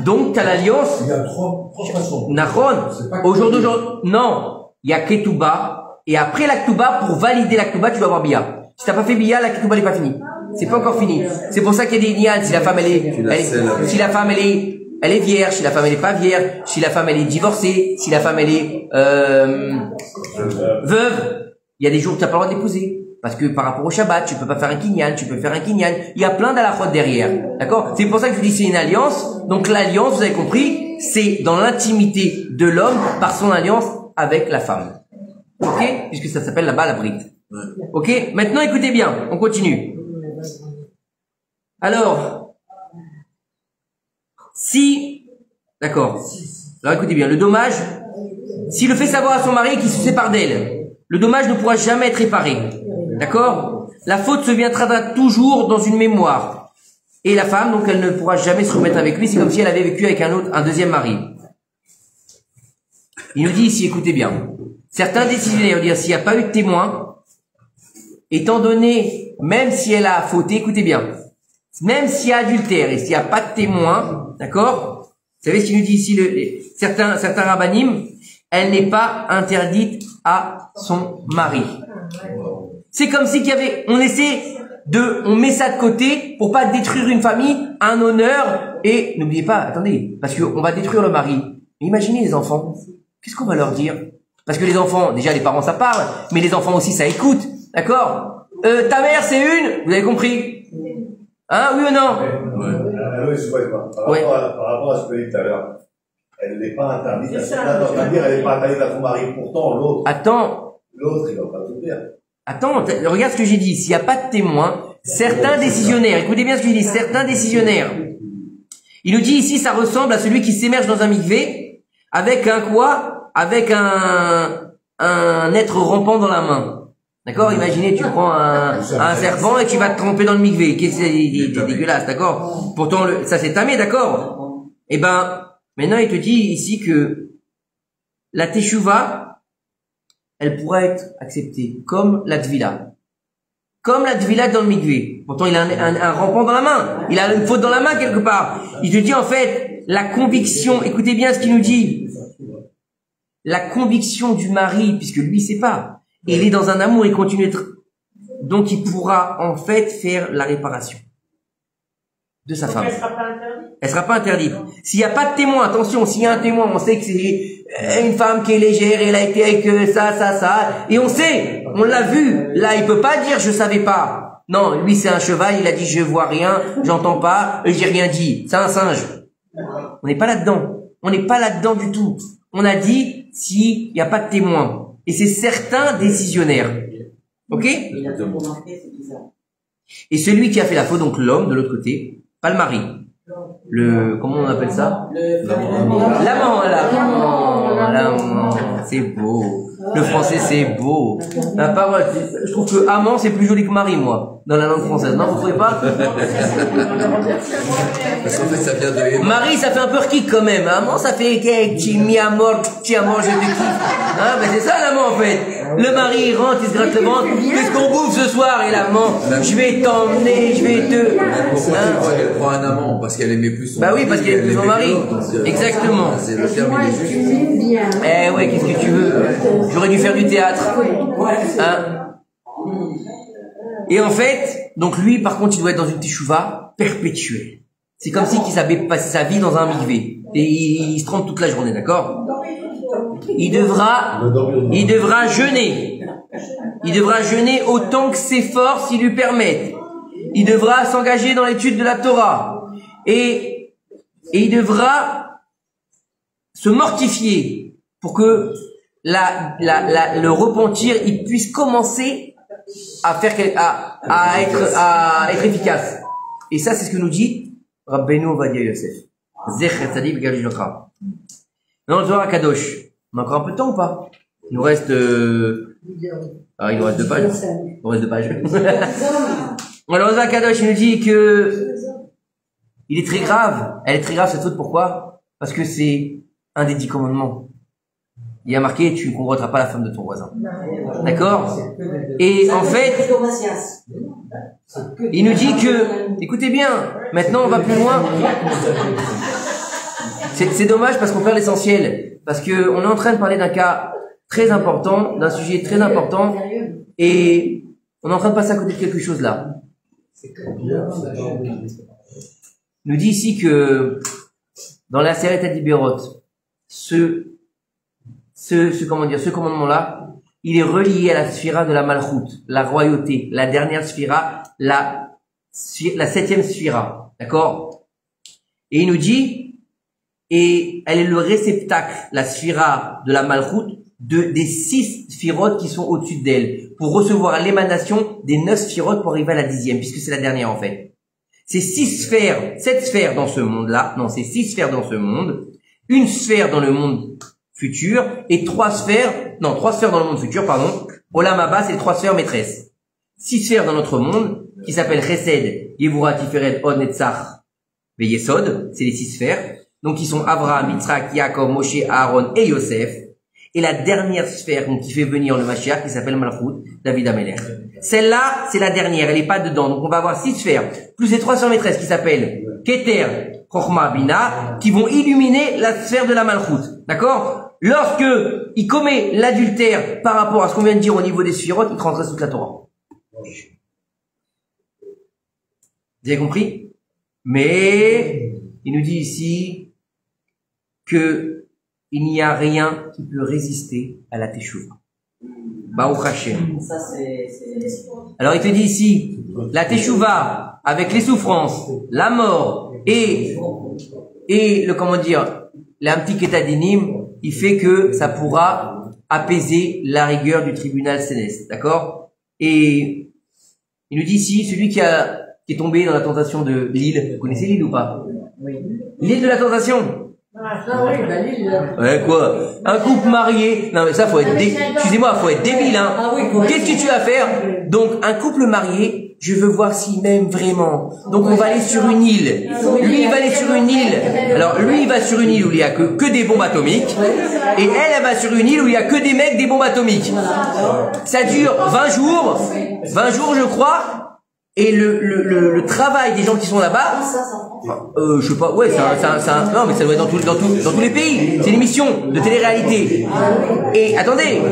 Donc, t'as l'alliance. Il y a trois façons. Nahon. Au jour d'aujourd'hui, non. Il y a Ketouba. Et après la Ketouba, pour valider la Ketouba, tu dois avoir Bia. Si t'as pas fait Bia, la Ketouba n'est pas finie. C'est pas encore fini. C'est pour ça qu'il y a des nians. Si la femme, si la femme, elle est vierge, si la femme, elle est pas vierge, si la femme, elle est divorcée, si la femme, elle est, veuve. Il y a des jours où tu n'as pas le droit de l'épouser. Parce que par rapport au Shabbat, tu peux pas faire un kinyan, tu peux faire un kinyan. Il y a plein d'alakhot derrière. D'accord? C'est pour ça que je vous dis c'est une alliance. Donc l'alliance, vous avez compris, c'est dans l'intimité de l'homme par son alliance avec la femme. Ok? Puisque ça s'appelle là-bas la brite. Ok? Maintenant écoutez bien, on continue. Alors, d'accord. Alors écoutez bien, le dommage, s'il le fait savoir à son mari qu'il se sépare d'elle, le dommage ne pourra jamais être réparé. D'accord? La faute se viendra toujours dans une mémoire. Et la femme, donc, elle ne pourra jamais se remettre avec lui. C'est comme si elle avait vécu avec un deuxième mari. Il nous dit ici, écoutez bien. Certains décisionnaires vont dire, s'il n'y a pas eu de témoin, étant donné, même si elle a fauté, écoutez bien, même s'il y a adultère et s'il n'y a pas de témoin, d'accord? Vous savez ce qu'il nous dit ici, certains rabbanim, elle n'est pas interdite à son mari. C'est comme si on met ça de côté pour pas détruire une famille, un honneur, et n'oubliez pas, attendez, parce qu'on va détruire le mari. Mais imaginez les enfants. Qu'est-ce qu'on va leur dire? Parce que les enfants, déjà les parents ça parle, mais les enfants aussi ça écoute. D'accord? Ta mère c'est une? Vous avez compris? Hein, oui ou non? Par rapport à ce que tu as dit tout à l'heure, elle n'est pas interdite. C'est-à-dire, elle n'est pas interdite à ton mari. Pourtant, l'autre. Attends. L'autre, il va pas tout faire. Attends, regarde ce que j'ai dit. S'il n'y a pas de témoin, certains décisionnaires, écoutez bien ce que j'ai dit, certains décisionnaires, il nous dit ici, ça ressemble à celui qui s'émerge dans un mikvé avec un quoi? Avec un être rampant dans la main. D'accord? Imaginez, tu prends un serpent et tu vas te tremper dans le mikvé. C'est dégueulasse, d'accord? Pourtant, ça c'est tamé, d'accord? Eh ben, maintenant, il te dit ici que la teshuva, elle pourra être acceptée comme la tvila. Comme la tvila dans le mikvé. Pourtant, il a un rampant dans la main. Il a une faute dans la main quelque part. Il te dit en fait, la conviction, écoutez bien ce qu'il nous dit. La conviction du mari, puisque lui, il sait pas. Et il est dans un amour, il continue d'être. Donc, il pourra en fait faire la réparation de sa femme. Elle sera pas interdite. Elle sera pas interdite. S'il n'y a pas de témoin, attention, s'il y a un témoin, on sait que c'est une femme qui est légère, elle a été avec ça, et on sait, on l'a vu. Là, il peut pas dire je savais pas. Non, lui c'est un cheval, il a dit je vois rien, j'entends pas, j'ai rien dit. C'est un singe. On n'est pas là-dedans. On n'est pas là-dedans du tout. On a dit s'il n'y a pas de témoin. Et c'est certains décisionnaires. Ok? Et celui qui a fait la faute, donc l'homme de l'autre côté, pas le mari. Comment on appelle ça? L'amant. C'est beau. Le français c'est beau. La parole, je trouve que amant c'est plus joli que mari, moi, dans la langue française. Non, vous trouvez pas? Parce qu'en fait, ça vient de... Mari, ça fait un peu kick quand même. Amant, ça fait mi amor, je te kiffe. Hein, ben c'est ça l'amant en fait. Le mari il rentre, il se gratte le ventre. Qu'est-ce qu'on bouffe ce soir? Et l'amant, je vais t'emmener, je vais te. Pourquoi tu crois qu'elle prend un amant? Parce qu'elle aimait plus son Bah mari. oui, parce qu'elle aimait plus son mari. Exactement. C'est le terme, il est juste. Eh ouais, qu'est-ce que tu veux? J'aurais dû faire du théâtre. Hein? Et en fait, donc lui, par contre, il doit être dans une teshuva perpétuelle. C'est comme si il avait passé sa vie dans un mikvé. Et il se trompe toute la journée, d'accord? Il devra jeûner. Il devra jeûner autant que ses forces lui permettent. Il devra s'engager dans l'étude de la Torah. Et il devra se mortifier pour que le repentir, il puisse commencer à être efficace. Et ça, c'est ce que nous dit Rabbeinu Ovadia Yosef. Zecher Tzadik Begal Yilokha. Dans le Zohar Kadosh, on a encore un peu de temps ou pas? Il nous reste il nous reste 2 pages. Il nous reste 2 pages. Alors, le Zohar Kadosh, il nous dit que il est très grave. Elle est très grave cette faute. Pourquoi? Parce que c'est un des 10 commandements. Il y a marqué, tu ne convoiteras pas la femme de ton voisin. D'accord? Et en fait, il nous dit que, écoutez bien, maintenant on va plus loin. C'est dommage parce qu'on perd l'essentiel. Parce que on est en train de parler d'un cas très important, d'un sujet très important, et on est en train de passer à côté de quelque chose là. Il nous dit ici que, dans la Seret HaDiberot, ce commandement-là, il est relié à la sphira de la Malchut, la royauté, la dernière sphira, la 7e sphira. D'accord? Et il nous dit, et elle est le réceptacle, la sphira de la Malchut, des 6 sphirotes qui sont au-dessus d'elle, pour recevoir l'émanation des 9 sphirotes pour arriver à la 10e, puisque c'est la dernière en fait. C'est 6 sphères, 7 sphères dans ce monde-là, non, c'est 6 sphères dans ce monde, une sphère dans le monde futur, et 3 sphères dans le monde futur, pardon. Olam Haba, c'est 3 sphères maîtresses. 6 sphères dans notre monde, qui s'appellent Chesed, Yevura, Tiferet, Od, Netzach, Veyesod, c'est les 6 sphères. Donc, qui sont Abraham, Yitzhak, Yaakov, Moshe, Aaron et Yosef. Et la dernière sphère, donc, qui fait venir le Mashiach, qui s'appelle Malchut, David Amelech. Celle-là, c'est la dernière, elle n'est pas dedans. Donc, on va avoir 6 sphères, plus les 3 sphères maîtresses qui s'appellent Keter, Chochma, Bina, qui vont illuminer la sphère de la Malchut. D'accord? lorsque il commet l'adultère par rapport à ce qu'on vient de dire au niveau des sphirotes, il transgresse toute la Torah. Vous avez compris? Mais il nous dit ici que il n'y a rien qui peut résister à la teshuva. Baruch Hashem. Ça, c'est... Alors il te dit ici, la teshuva avec les souffrances, la mort et le comment dire, un petit kétadinim, il fait que ça pourra apaiser la rigueur du tribunal céleste, d'accord? Et il nous dit ici, celui qui est tombé dans la tentation de l'île, vous connaissez l'île ou pas? Oui. L'île de la tentation. Ah oui, bah l'île. Ouais, quoi? Un couple marié. Non, mais ça, faut être excusez-moi, faut être débile, hein. Ah oui, Qu'est-ce que tu vas faire? Donc, un couple marié, je veux voir s'il m'aime vraiment. Donc, on va aller sur une île. Lui, il va aller sur une île. Alors, lui, il va sur une île où il y a que des bombes atomiques. Et elle va sur une île où il y a que des mecs des bombes atomiques. Ça dure 20 jours. 20 jours, je crois. Et le travail des gens qui sont là-bas, je sais pas, ouais, non, mais ça doit être dans tous les pays. C'est une émission de télé-réalité. Et attendez.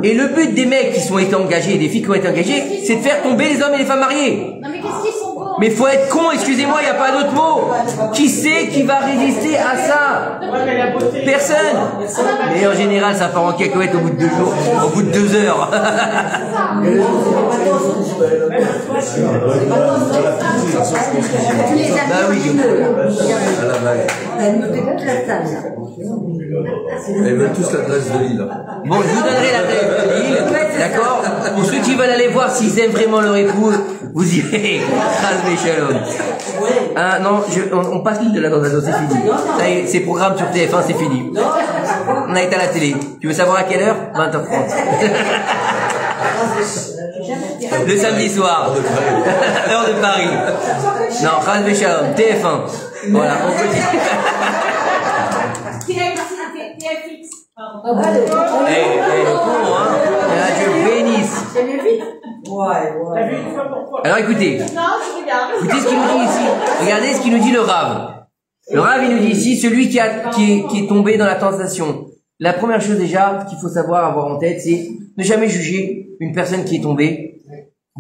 Et le but des mecs qui ont été engagés, des filles qui ont été engagées, c'est de faire tomber les hommes et les femmes mariés. Non mais qu'est-ce qu'ils sont beaux. Mais faut être con, excusez-moi, il n'y a pas d'autre mot. Qui c'est qui va résister à ça? Personne. Mais en général, ça part en cacahuète au bout de 2 jours, au bout de 2 heures. Bah oui. Elle nous fait toute la salle, là. Ils veulent tous l'adresse de l'île. Bon, je vous donnerai l'adresse de l'île, d'accord? Pour ceux qui veulent aller voir s'ils aiment vraiment leur épouse, vous irez. Chas v'shalom. Ah non, on passe l'île de la tentation, c'est fini. Ça y est, ces programmes sur TF1, c'est fini. On a été à la télé. Tu veux savoir à quelle heure? 20h30. Le samedi soir. Heure de Paris. Non, Chas v'shalom, TF1. Voilà, on peut dire. TFX. Bon, hein. Dieu bénisse. Alors écoutez. Non, je regarde. Écoutez ce qu'il nous dit ici. Regardez ce qu'il nous dit le Rav. Le Rav, il nous dit ici, celui qui est tombé dans la tentation. La première chose déjà qu'il faut savoir, avoir en tête, c'est ne jamais juger une personne qui est tombée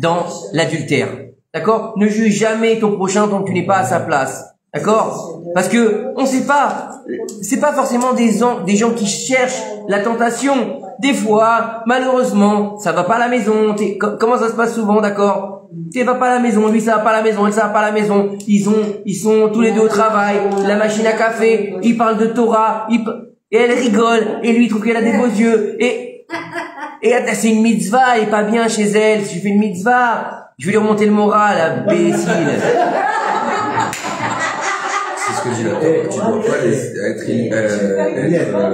dans l'adultère. D'accord? Ne juge jamais ton prochain tant que tu n'es pas à sa place. D'accord? Parce que on sait pas, c'est pas forcément des gens qui cherchent la tentation. Des fois, malheureusement, ça va pas à la maison. Comment ça se passe souvent, d'accord? Tu vas pas à la maison, lui ça va pas à la maison, elle ça va pas à la maison. Ils sont tous les deux au travail, la machine à café, ils parlent de Torah, et elle rigole, et lui il trouve qu'elle a des beaux yeux, et c'est une mitzvah, elle est pas bien chez elle. Si je fais une mitzvah, je vais lui remonter le moral, imbécile. C'est ce que dit la Torah. Tu dois pas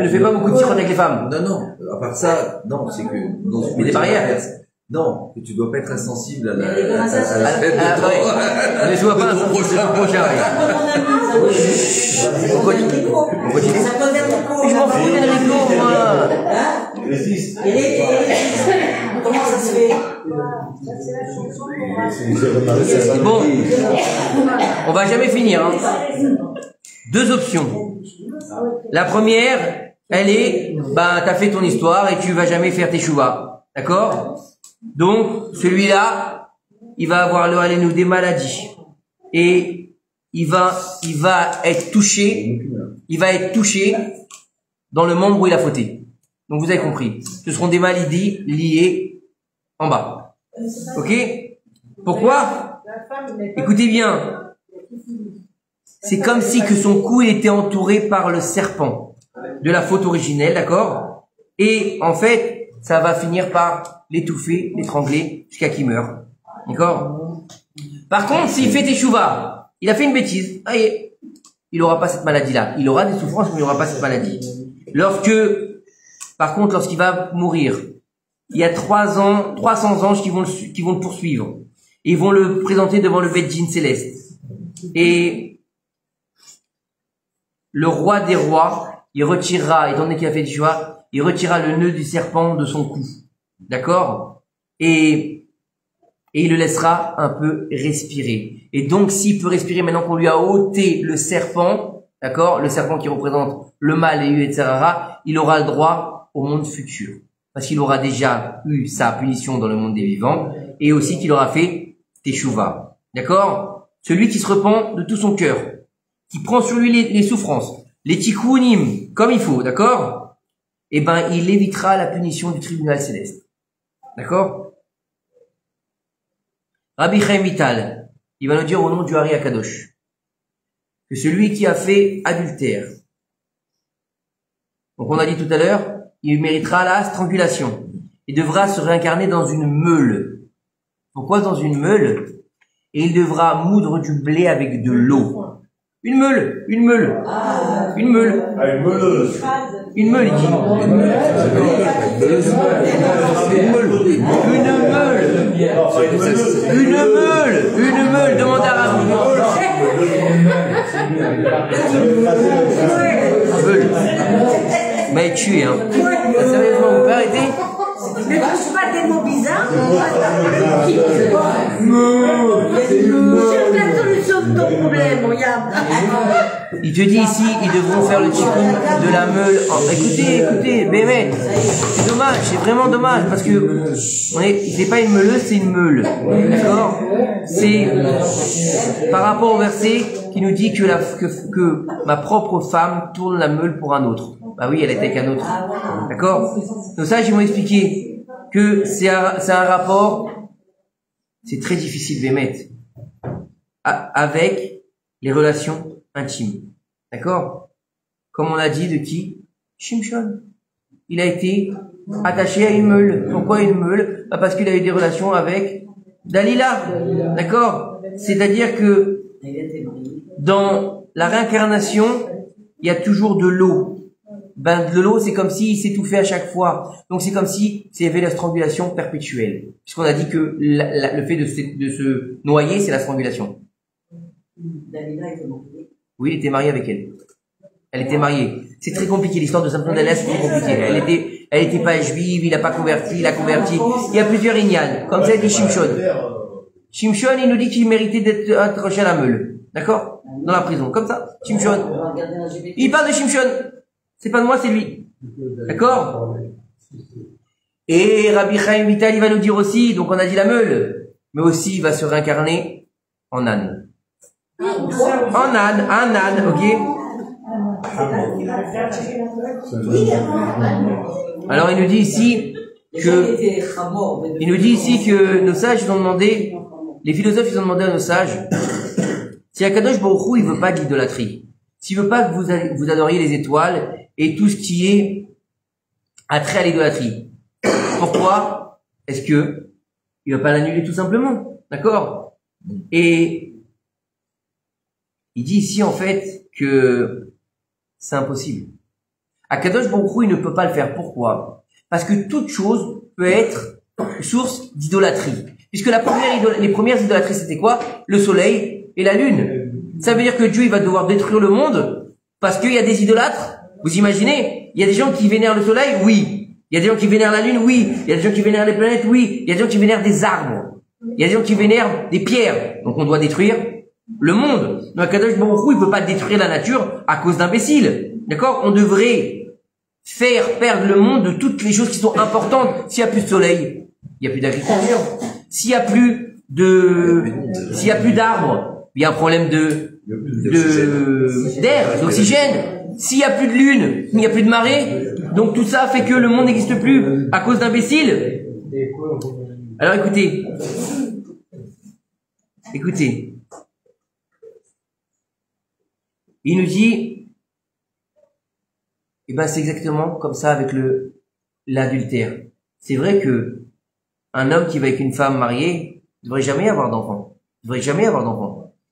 Ne fais pas beaucoup de tiroirs avec les femmes. Non, à part ça, non, c'est que... Mais des barrières. Non, que tu dois pas être insensible à la Ne joie pas de ton prochain. On continue. Je m'en fous d'Enrico, moi. Comment ça se fait? Bon, on va jamais finir. Hein. 2 options. La première, elle est, t'as fait ton histoire et tu vas jamais faire tes chouvas. D'accord? Donc, celui-là, il va avoir le halénou des maladies. Et il va être touché dans le membre où il a fauté. Donc, vous avez compris. Ce seront des maladies liées en bas. Ok? Pourquoi? Écoutez bien. C'est comme si que son cou il était entouré par le serpent de la faute originelle, d'accord? Et en fait, ça va finir par l'étouffer, l'étrangler jusqu'à qu'il meure. D'accord? Par contre, s'il fait teshuva, il a fait une bêtise, il aura pas cette maladie-là. Il aura des souffrances, mais il aura pas cette maladie. Par contre, lorsqu'il va mourir, il y a 300 anges qui vont le poursuivre. Et ils vont le présenter devant le Beit Din céleste. Et le roi des rois, il retirera, étant donné qu'il a fait du choix, il retirera le nœud du serpent de son cou. D'accord? Et il le laissera un peu respirer. Et donc, s'il peut respirer maintenant qu'on lui a ôté le serpent, d'accord, le serpent qui représente le mal et eu, etc., il aura le droit au monde futur. Parce qu'il aura déjà eu sa punition dans le monde des vivants, et aussi qu'il aura fait teshuva. D'accord? Celui qui se repent de tout son cœur, qui prend sur lui les souffrances, les tikkunim, comme il faut, d'accord? Eh ben, il évitera la punition du tribunal céleste. D'accord? Rabbi Chaim Vital, il va nous dire au nom du Hari Akadosh, que celui qui a fait adultère, donc on a dit tout à l'heure, il méritera la strangulation. Il devra se réincarner dans une meule. Pourquoi dans une meule? Et il devra moudre du blé avec de l'eau. Une meule, une meule, une meule. Ah, une meuleuse. Une meule, il dit. Une meule. Une meule, demande à Rabbi. Meule. Mais tué, hein. Sérieusement, vous pouvez arrêter? Ne touche pas des mots bizarres. C'est la solution de ton problème, regarde. Il te dit ici, ils devront faire le tikkun de la meule. Écoutez, Bémet, c'est dommage, c'est vraiment dommage, parce que c'est pas une meuleuse, c'est une meule. D'accord? C'est par rapport au verset qui nous dit que ma propre femme tourne la meule pour un autre. Bah oui, elle était avec un autre. D'accord? Donc ça, je vais m'expliquer que c'est un rapport, c'est très difficile d'émettre, avec les relations intimes. D'accord? Comme on a dit de qui? Shimshon. Il a été attaché à une meule. Pourquoi une meule? Bah parce qu'il a eu des relations avec Dalila. D'accord? C'est-à-dire que dans la réincarnation, il y a toujours de l'eau. Ben, de l'eau, c'est comme s'il s'étouffait à chaque fois. Donc, c'est comme si il y avait la strangulation perpétuelle. Puisqu'on a dit que le fait de se noyer, c'est la strangulation. Dalila était mariée. Oui, il était marié avec elle. Elle était mariée. C'est très compliqué, l'histoire de Samson Dalila, c'est très compliqué. Elle était pas juive, il a pas converti, il a converti. Il y a plusieurs ignanes. Comme ça, il dit Shimshon. Shimshon, il nous dit qu'il méritait d'être accroché à la meule. D'accord? Dans la prison. Comme ça. Shimshon. Il parle de Shimshon. C'est pas de moi, c'est lui. D'accord? Et Rabbi Chaim Vital, il va nous dire aussi, donc on a dit la meule, mais aussi il va se réincarner en âne. En âne, un âne, ok? Alors il nous dit ici que nos sages, ils ont demandé, les philosophes, ils ont demandé à nos sages, si Akadosh Baruch Hu, il veut pas de l'idolâtrie, s'il veut pas que vous adoriez les étoiles et tout ce qui est attrait à l'idolâtrie, pourquoi est-ce que il va pas l'annuler tout simplement? D'accord? Et il dit ici en fait que c'est impossible. Akadosh Baruch Hu, il ne peut pas le faire. Pourquoi? Parce que toute chose peut être source d'idolâtrie. Puisque les premières idolâtries, c'était quoi? Le soleil et la lune. Ça veut dire que Dieu, il va devoir détruire le monde parce qu'il y a des idolâtres. Vous imaginez? Il y a des gens qui vénèrent le soleil? Oui. Il y a des gens qui vénèrent la lune? Oui. Il y a des gens qui vénèrent les planètes? Oui. Il y a des gens qui vénèrent des arbres. Il y a des gens qui vénèrent des pierres. Donc on doit détruire le monde. Donc Akadosh Baruch Hu, il peut pas détruire la nature à cause d'imbéciles. D'accord? On devrait faire perdre le monde de toutes les choses qui sont importantes. S'il y a plus de soleil, il y a plus d'agriculture. S'il y a plus d'arbres, il y a un problème d'air, d'oxygène. S'il y a plus de lune, il n'y a plus de marée. Donc tout ça fait que le monde n'existe plus à cause d'imbéciles. Alors écoutez. Il nous dit, eh ben c'est exactement comme ça avec l'adultère. C'est vrai que un homme qui va avec une femme mariée ne devrait jamais avoir d'enfant.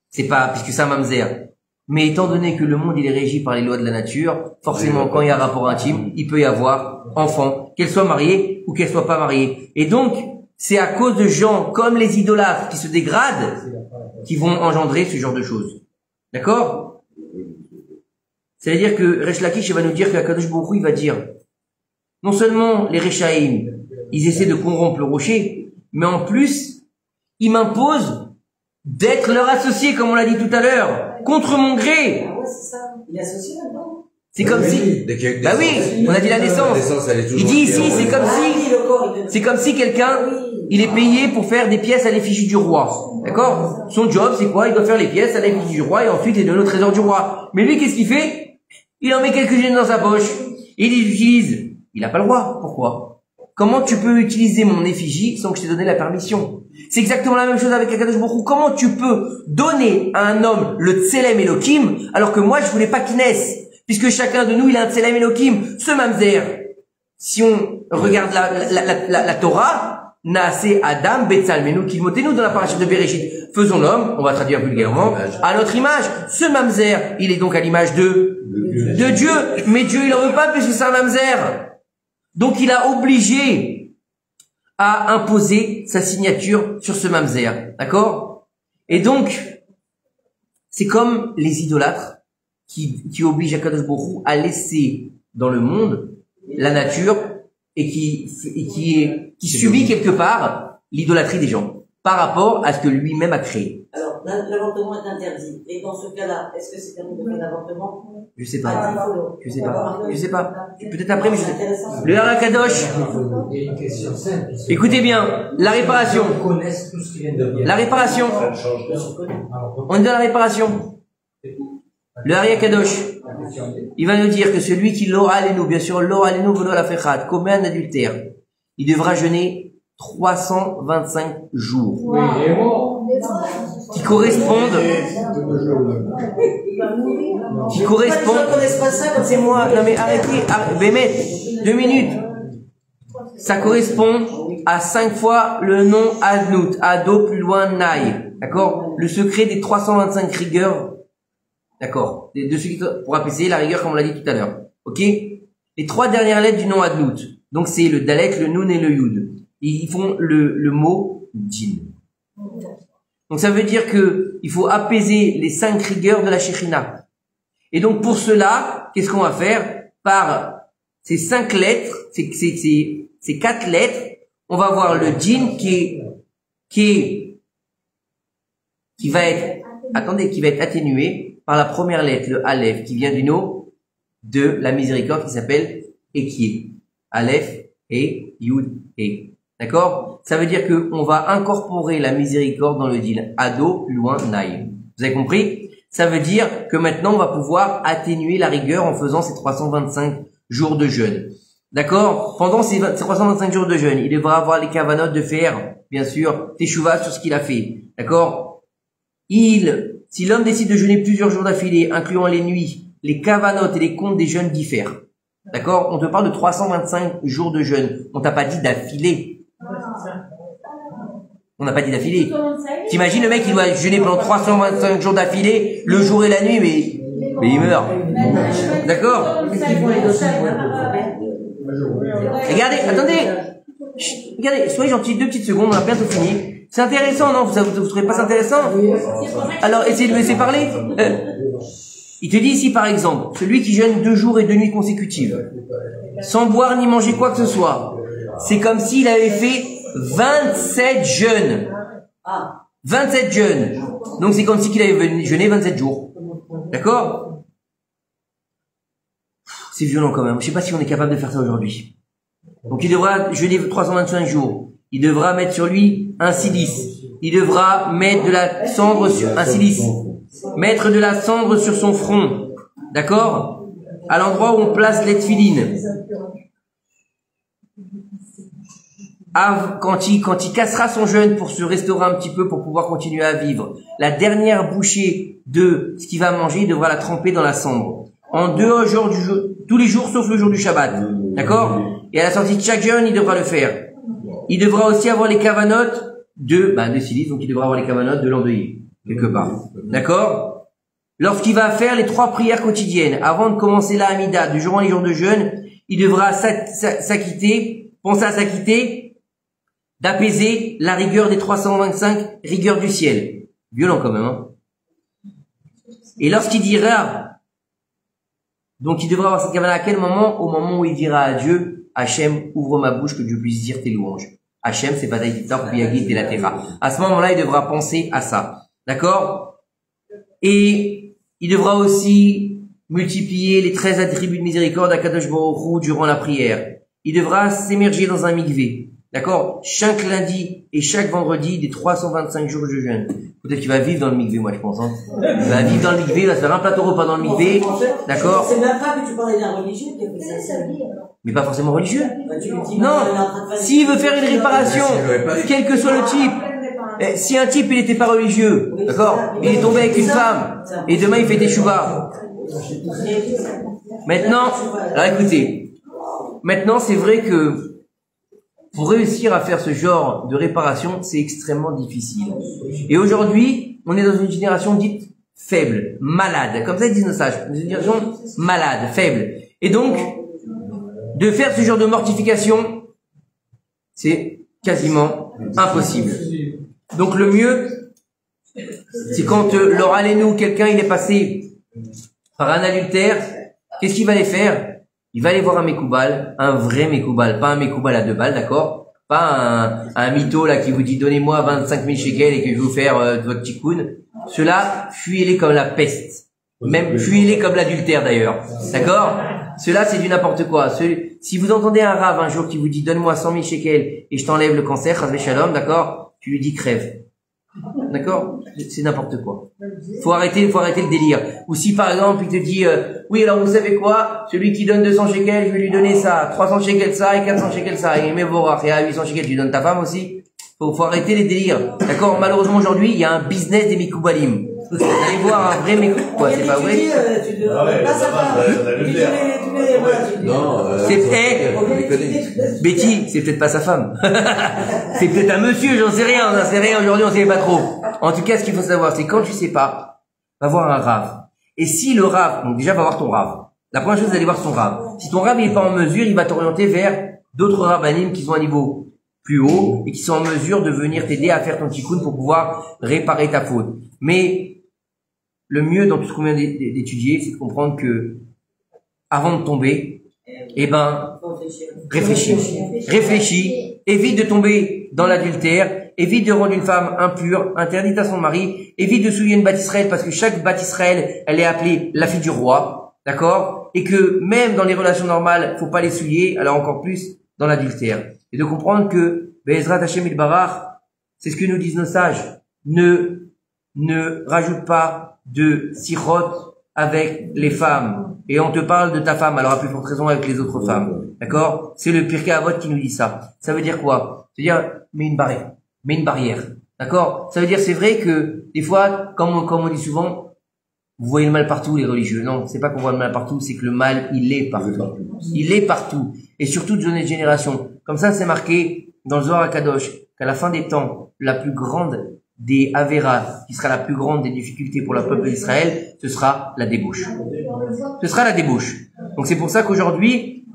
C'est pas puisque c'est un mamzer. Mais étant donné que le monde il est régi par les lois de la nature, forcément quand il y a un rapport intime, il peut y avoir enfant, qu'elle soit mariée ou qu'elle soit pas mariée. Et donc c'est à cause de gens comme les idolâtres qui se dégradent qui vont engendrer ce genre de choses. D'accord? C'est-à-dire que Resh Lakish va nous dire que Akadosh Baruch Hu, il va dire, non seulement les Rechaïm, ils essaient de corrompre le rocher, mais en plus, ils m'imposent d'être leur associé, comme on l'a dit tout à l'heure, contre mon gré. Il est associé là-dedans. C'est comme si, Dès qu'il y a une bah naissance. oui, on a dit la La naissance. naissance, elle est toujours Il dit ici, différente. c'est comme si, c'est comme si quelqu'un, il est payé pour faire des pièces à l'effigie du roi. D'accord? Son job, c'est quoi? Il doit faire les pièces à l'effigie du roi et ensuite il donne au trésor du roi. Mais lui, qu'est-ce qu'il fait? Il en met quelques-unes dans sa poche. Il les utilise. Il n'a pas le droit. Pourquoi? Comment tu peux utiliser mon effigie sans que je t'ai donné la permission? C'est exactement la même chose avec Akadosh Baruch Hu. Comment tu peux donner à un homme le Tselem Elohim alors que moi je voulais pas qu'il naisse? Puisque chacun de nous il a un Tselem Elohim. Ce mamzer, si on regarde la Torah, Naase Adam Betzalmenu Kilmotenu dans la paracha de Bereshit. Faisons l'homme, on va traduire vulgairement, à notre image. Ce mamzer, il est donc à l'image de Dieu. Mais Dieu il en veut pas puisque c'est un mamzer. Donc il a obligé à imposer sa signature sur ce mamzer. D'accord? Et donc, c'est comme les idolâtres qui obligent Akadosh Baruch Hu à laisser dans le monde la nature et qui subit quelque part l'idolâtrie des gens par rapport à ce que lui-même a créé. Alors, l'avortement est interdit. Et dans ce cas-là, est-ce que c'est permis de faire l'avortement? Je sais pas. Je sais pas. Je sais pas. Peut-être après, mais je sais pas. Le Har Kadosh. Il y a une question simple. Écoutez bien, la réparation. Ils connaissent tout ce qui vient de dire. La réparation. On est dans la réparation. Le Har Kadosh. Il va nous dire que celui qui l'aura allénou, bien sûr, l'aura allénou, v'lo la fechat, commet un adultère, il devra jeûner 325 jours. Qui correspondent, c'est moi, non mais arrêtez, Bémet, 2 minutes. Ça correspond à 5 fois le nom Adnout, Ado plus loin Naï. D'accord? Le secret des 325 rigueurs. D'accord? De ceux qui pour apaiser la rigueur comme on l'a dit tout à l'heure. Ok? Les 3 dernières lettres du nom Adnout. Donc c'est le Dalet, le Nun et le Yud. Ils font le mot Djinn. Donc ça veut dire que il faut apaiser les 5 rigueurs de la Shekhinah. Et donc pour cela, qu'est-ce qu'on va faire? Par ces 5 lettres, ces 4 lettres, on va voir le Djinn qui va être atténué par la première lettre, le Aleph, qui vient du nom de la miséricorde qui s'appelle Ekié. Aleph et Yud et. D'accord? Ça veut dire que on va incorporer la miséricorde dans le deal. Ado, plus loin, Naïm. Vous avez compris? Ça veut dire que maintenant on va pouvoir atténuer la rigueur en faisant ces 325 jours de jeûne. D'accord? Pendant ces 325 jours de jeûne, il devra avoir les kavanotes de faire, bien sûr, teshuva sur ce qu'il a fait. D'accord? Si l'homme décide de jeûner plusieurs jours d'affilée, incluant les nuits, les kavanotes et les comptes des jeûnes diffèrent. D'accord? On te parle de 325 jours de jeûne. On t'a pas dit d'affilée. On n'a pas dit d'affilée. T'imagines le mec il doit jeûner pendant 325 jours d'affilée, le jour et la nuit, mais il meurt. D'accord? Regardez, attendez. Chut, regardez, soyez gentils, 2 petites secondes, on a bientôt fini. C'est intéressant, non? Vous trouvez pas ça intéressant? Alors, essayez de me laisser parler. Il te dit ici, par exemple, celui qui jeûne 2 jours et 2 nuits consécutives, sans boire ni manger quoi que ce soit, c'est comme s'il avait fait 27 jeûnes. 27 jeûnes. Donc c'est comme si qu'il avait jeûné 27 jours. D'accord? C'est violent quand même. Je sais pas si on est capable de faire ça aujourd'hui. Donc il devra jeûner 325 jours. Il devra mettre sur lui un silice. Il devra mettre de la cendre sur un silice. Mettre de la cendre sur son front. D'accord? À l'endroit où on place les tefilines. Quand il cassera son jeûne pour se restaurer un petit peu pour pouvoir continuer à vivre, la dernière bouchée de ce qu'il va manger, il devra la tremper dans la cendre. En dehors tous les jours sauf le jour du Shabbat. D'accord? Et à la sortie de chaque jeûne, il devra le faire. Il devra aussi avoir les kavanotes de silice, donc il devra avoir les kavanotes de l'endeuillé, quelque part. D'accord? Lorsqu'il va faire les 3 prières quotidiennes, avant de commencer la Hamida, du jour en les jours de jeûne, il devra penser à s'acquitter, d'apaiser la rigueur des 325 rigueurs du ciel. Violent quand même, hein. Et lorsqu'il dira, donc il devra avoir cette kavana à quel moment? Au moment où il dira à Dieu, Hachem, ouvre ma bouche que Dieu puisse dire tes louanges. Hachem, c'est Badaï Titar, Piyagit et la Terra. À ce moment-là, il devra penser à ça. D'accord? Et il devra aussi multiplier les 13 attributs de miséricorde à Kadosh Baruch Hu durant la prière. Il devra s'émerger dans un mikvé. D'accord? Chaque lundi et chaque vendredi des 325 jours de jeûne. Peut-être qu'il va vivre dans le mikvé, moi je pense. Hein. Il va vivre dans le mikvé, il va se faire un plateau repas dans le mikvé. D'accord? C'est même pas que tu parlais d'un religieux qui a fait ça. Mais pas forcément religieux. Bah, tu lui dis, Non. il est en train de faire S'il veut faire une réparation, quel que soit le type. Si un type il n'était pas religieux, d'accord? Il est tombé avec une femme et demain il fait des chouvas. Maintenant, alors écoutez, maintenant c'est vrai que pour réussir à faire ce genre de réparation, c'est extrêmement difficile. Et aujourd'hui, on est dans une génération dite faible, malade, comme ça ils disent nos sages, une génération malade, faible. Et donc, de faire ce genre de mortification, c'est quasiment impossible. Donc le mieux, c'est quand Laura Lénou, quelqu'un il est passé par un adultère, qu'est-ce qu'il va aller faire? Il va aller voir un mécoubal, un vrai mécoubal, pas un mécoubal à 2 balles, d'accord? Pas un mytho là qui vous dit donnez-moi 25 000 shekels et que je vais vous faire votre tikkun. Ceux-là, fuyez-les comme la peste. Même fuyez-les comme l'adultère d'ailleurs, d'accord? Ceux-là c'est du n'importe quoi. Si vous entendez un rave un jour qui vous dit donne-moi 100 000 shekels et je t'enlève le cancer, chas v'shalom, d'accord? Tu lui dis crève. D'accord? C'est n'importe quoi. Faut arrêter le délire. Ou si par exemple il te dit oui alors vous savez quoi, celui qui donne 200 shekels, je vais lui donner ça, 300 shekels ça et 400 shekels ça, et met vorach et à 800 shekels tu donnes ta femme aussi. Faut arrêter les délires. D'accord? Malheureusement aujourd'hui, il y a un business des mikoubalim. Vous allez voir un vrai mikou. Quoi, c'est pas vrai? Non, Betty, c'est peut-être pas sa femme. C'est peut-être un monsieur, j'en sais rien aujourd'hui, on sait pas trop. En tout cas, ce qu'il faut savoir, c'est quand tu sais pas, va voir un rave. Et si le rave, donc déjà va voir ton rave. La première chose, c'est d'aller voir son rave. Si ton rave il est pas en mesure, il va t'orienter vers d'autres rabbanim qui sont à un niveau plus haut et qui sont en mesure de venir t'aider à faire ton tikkun pour pouvoir réparer ta faute. Mais le mieux dans tout ce qu'on vient d'étudier, c'est de comprendre que avant de tomber, eh ben, réfléchis, évite de tomber dans l'adultère, évite de rendre une femme impure, interdite à son mari, évite de souiller une Bat Israël parce que chaque Bat Israël, elle est appelée la fille du roi, d'accord? Et que même dans les relations normales, faut pas les souiller, alors encore plus dans l'adultère. Et de comprendre que Be'ezrat Hashem Ilbarach, c'est ce que nous disent nos sages, ne rajoute pas de sirote avec les femmes. Et on te parle de ta femme, alors à plus forte raison avec les autres femmes. D'accord? C'est le Pirkei Avot qui nous dit ça. Ça veut dire quoi? C'est-à-dire, mets une barrière. D'accord? Ça veut dire, c'est vrai que, des fois, comme on dit souvent, vous voyez le mal partout, les religieux. Non, c'est pas qu'on voit le mal partout, c'est que le mal, il est partout. Il est partout. Et surtout de notre génération. Comme ça, c'est marqué dans le Zohar HaKadosh, qu'à la fin des temps, la plus grande des Averas, qui sera la plus grande des difficultés pour le peuple d'Israël, ce sera la débauche. Ce sera la débauche. Donc c'est pour ça qu'aujourd'hui,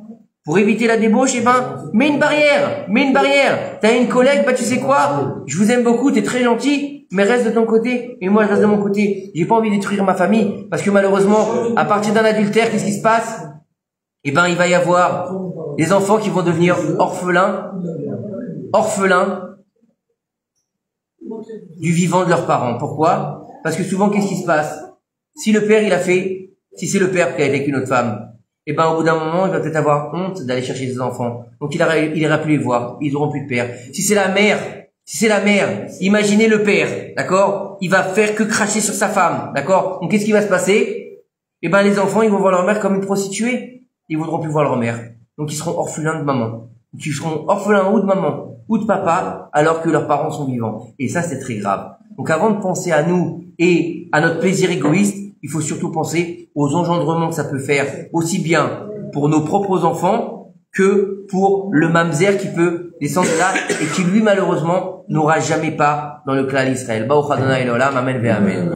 pour éviter la débauche, mets une barrière. T'as une collègue, tu sais quoi? Je vous aime beaucoup, t'es très gentil, mais reste de ton côté, et moi je reste de mon côté. J'ai pas envie de détruire ma famille, parce que malheureusement, à partir d'un adultère, qu'est-ce qui se passe? Il va y avoir des enfants qui vont devenir orphelins du vivant de leurs parents. Pourquoi? Parce que souvent, qu'est-ce qui se passe? Si le père, si c'est le père qui a été avec une autre femme, au bout d'un moment, il va peut-être avoir honte d'aller chercher ses enfants. Donc, il ira plus les voir. Ils auront plus de père. Si c'est la mère, imaginez le père, d'accord? Il va faire que cracher sur sa femme, d'accord? Donc, qu'est-ce qui va se passer? Les enfants, ils vont voir leur mère comme une prostituée. Ils voudront plus voir leur mère. Donc, ils seront orphelins de maman. Donc, ils seront orphelins ou de maman ou de papa, alors que leurs parents sont vivants. Et ça, c'est très grave. Donc, avant de penser à nous et à notre plaisir égoïste, il faut surtout penser aux engendrements que ça peut faire, aussi bien pour nos propres enfants que pour le mamzer qui peut descendre là et qui, lui, malheureusement, n'aura jamais pas dans le clan d'Israël. Baruch Adonai Olam, Amen ve Amen.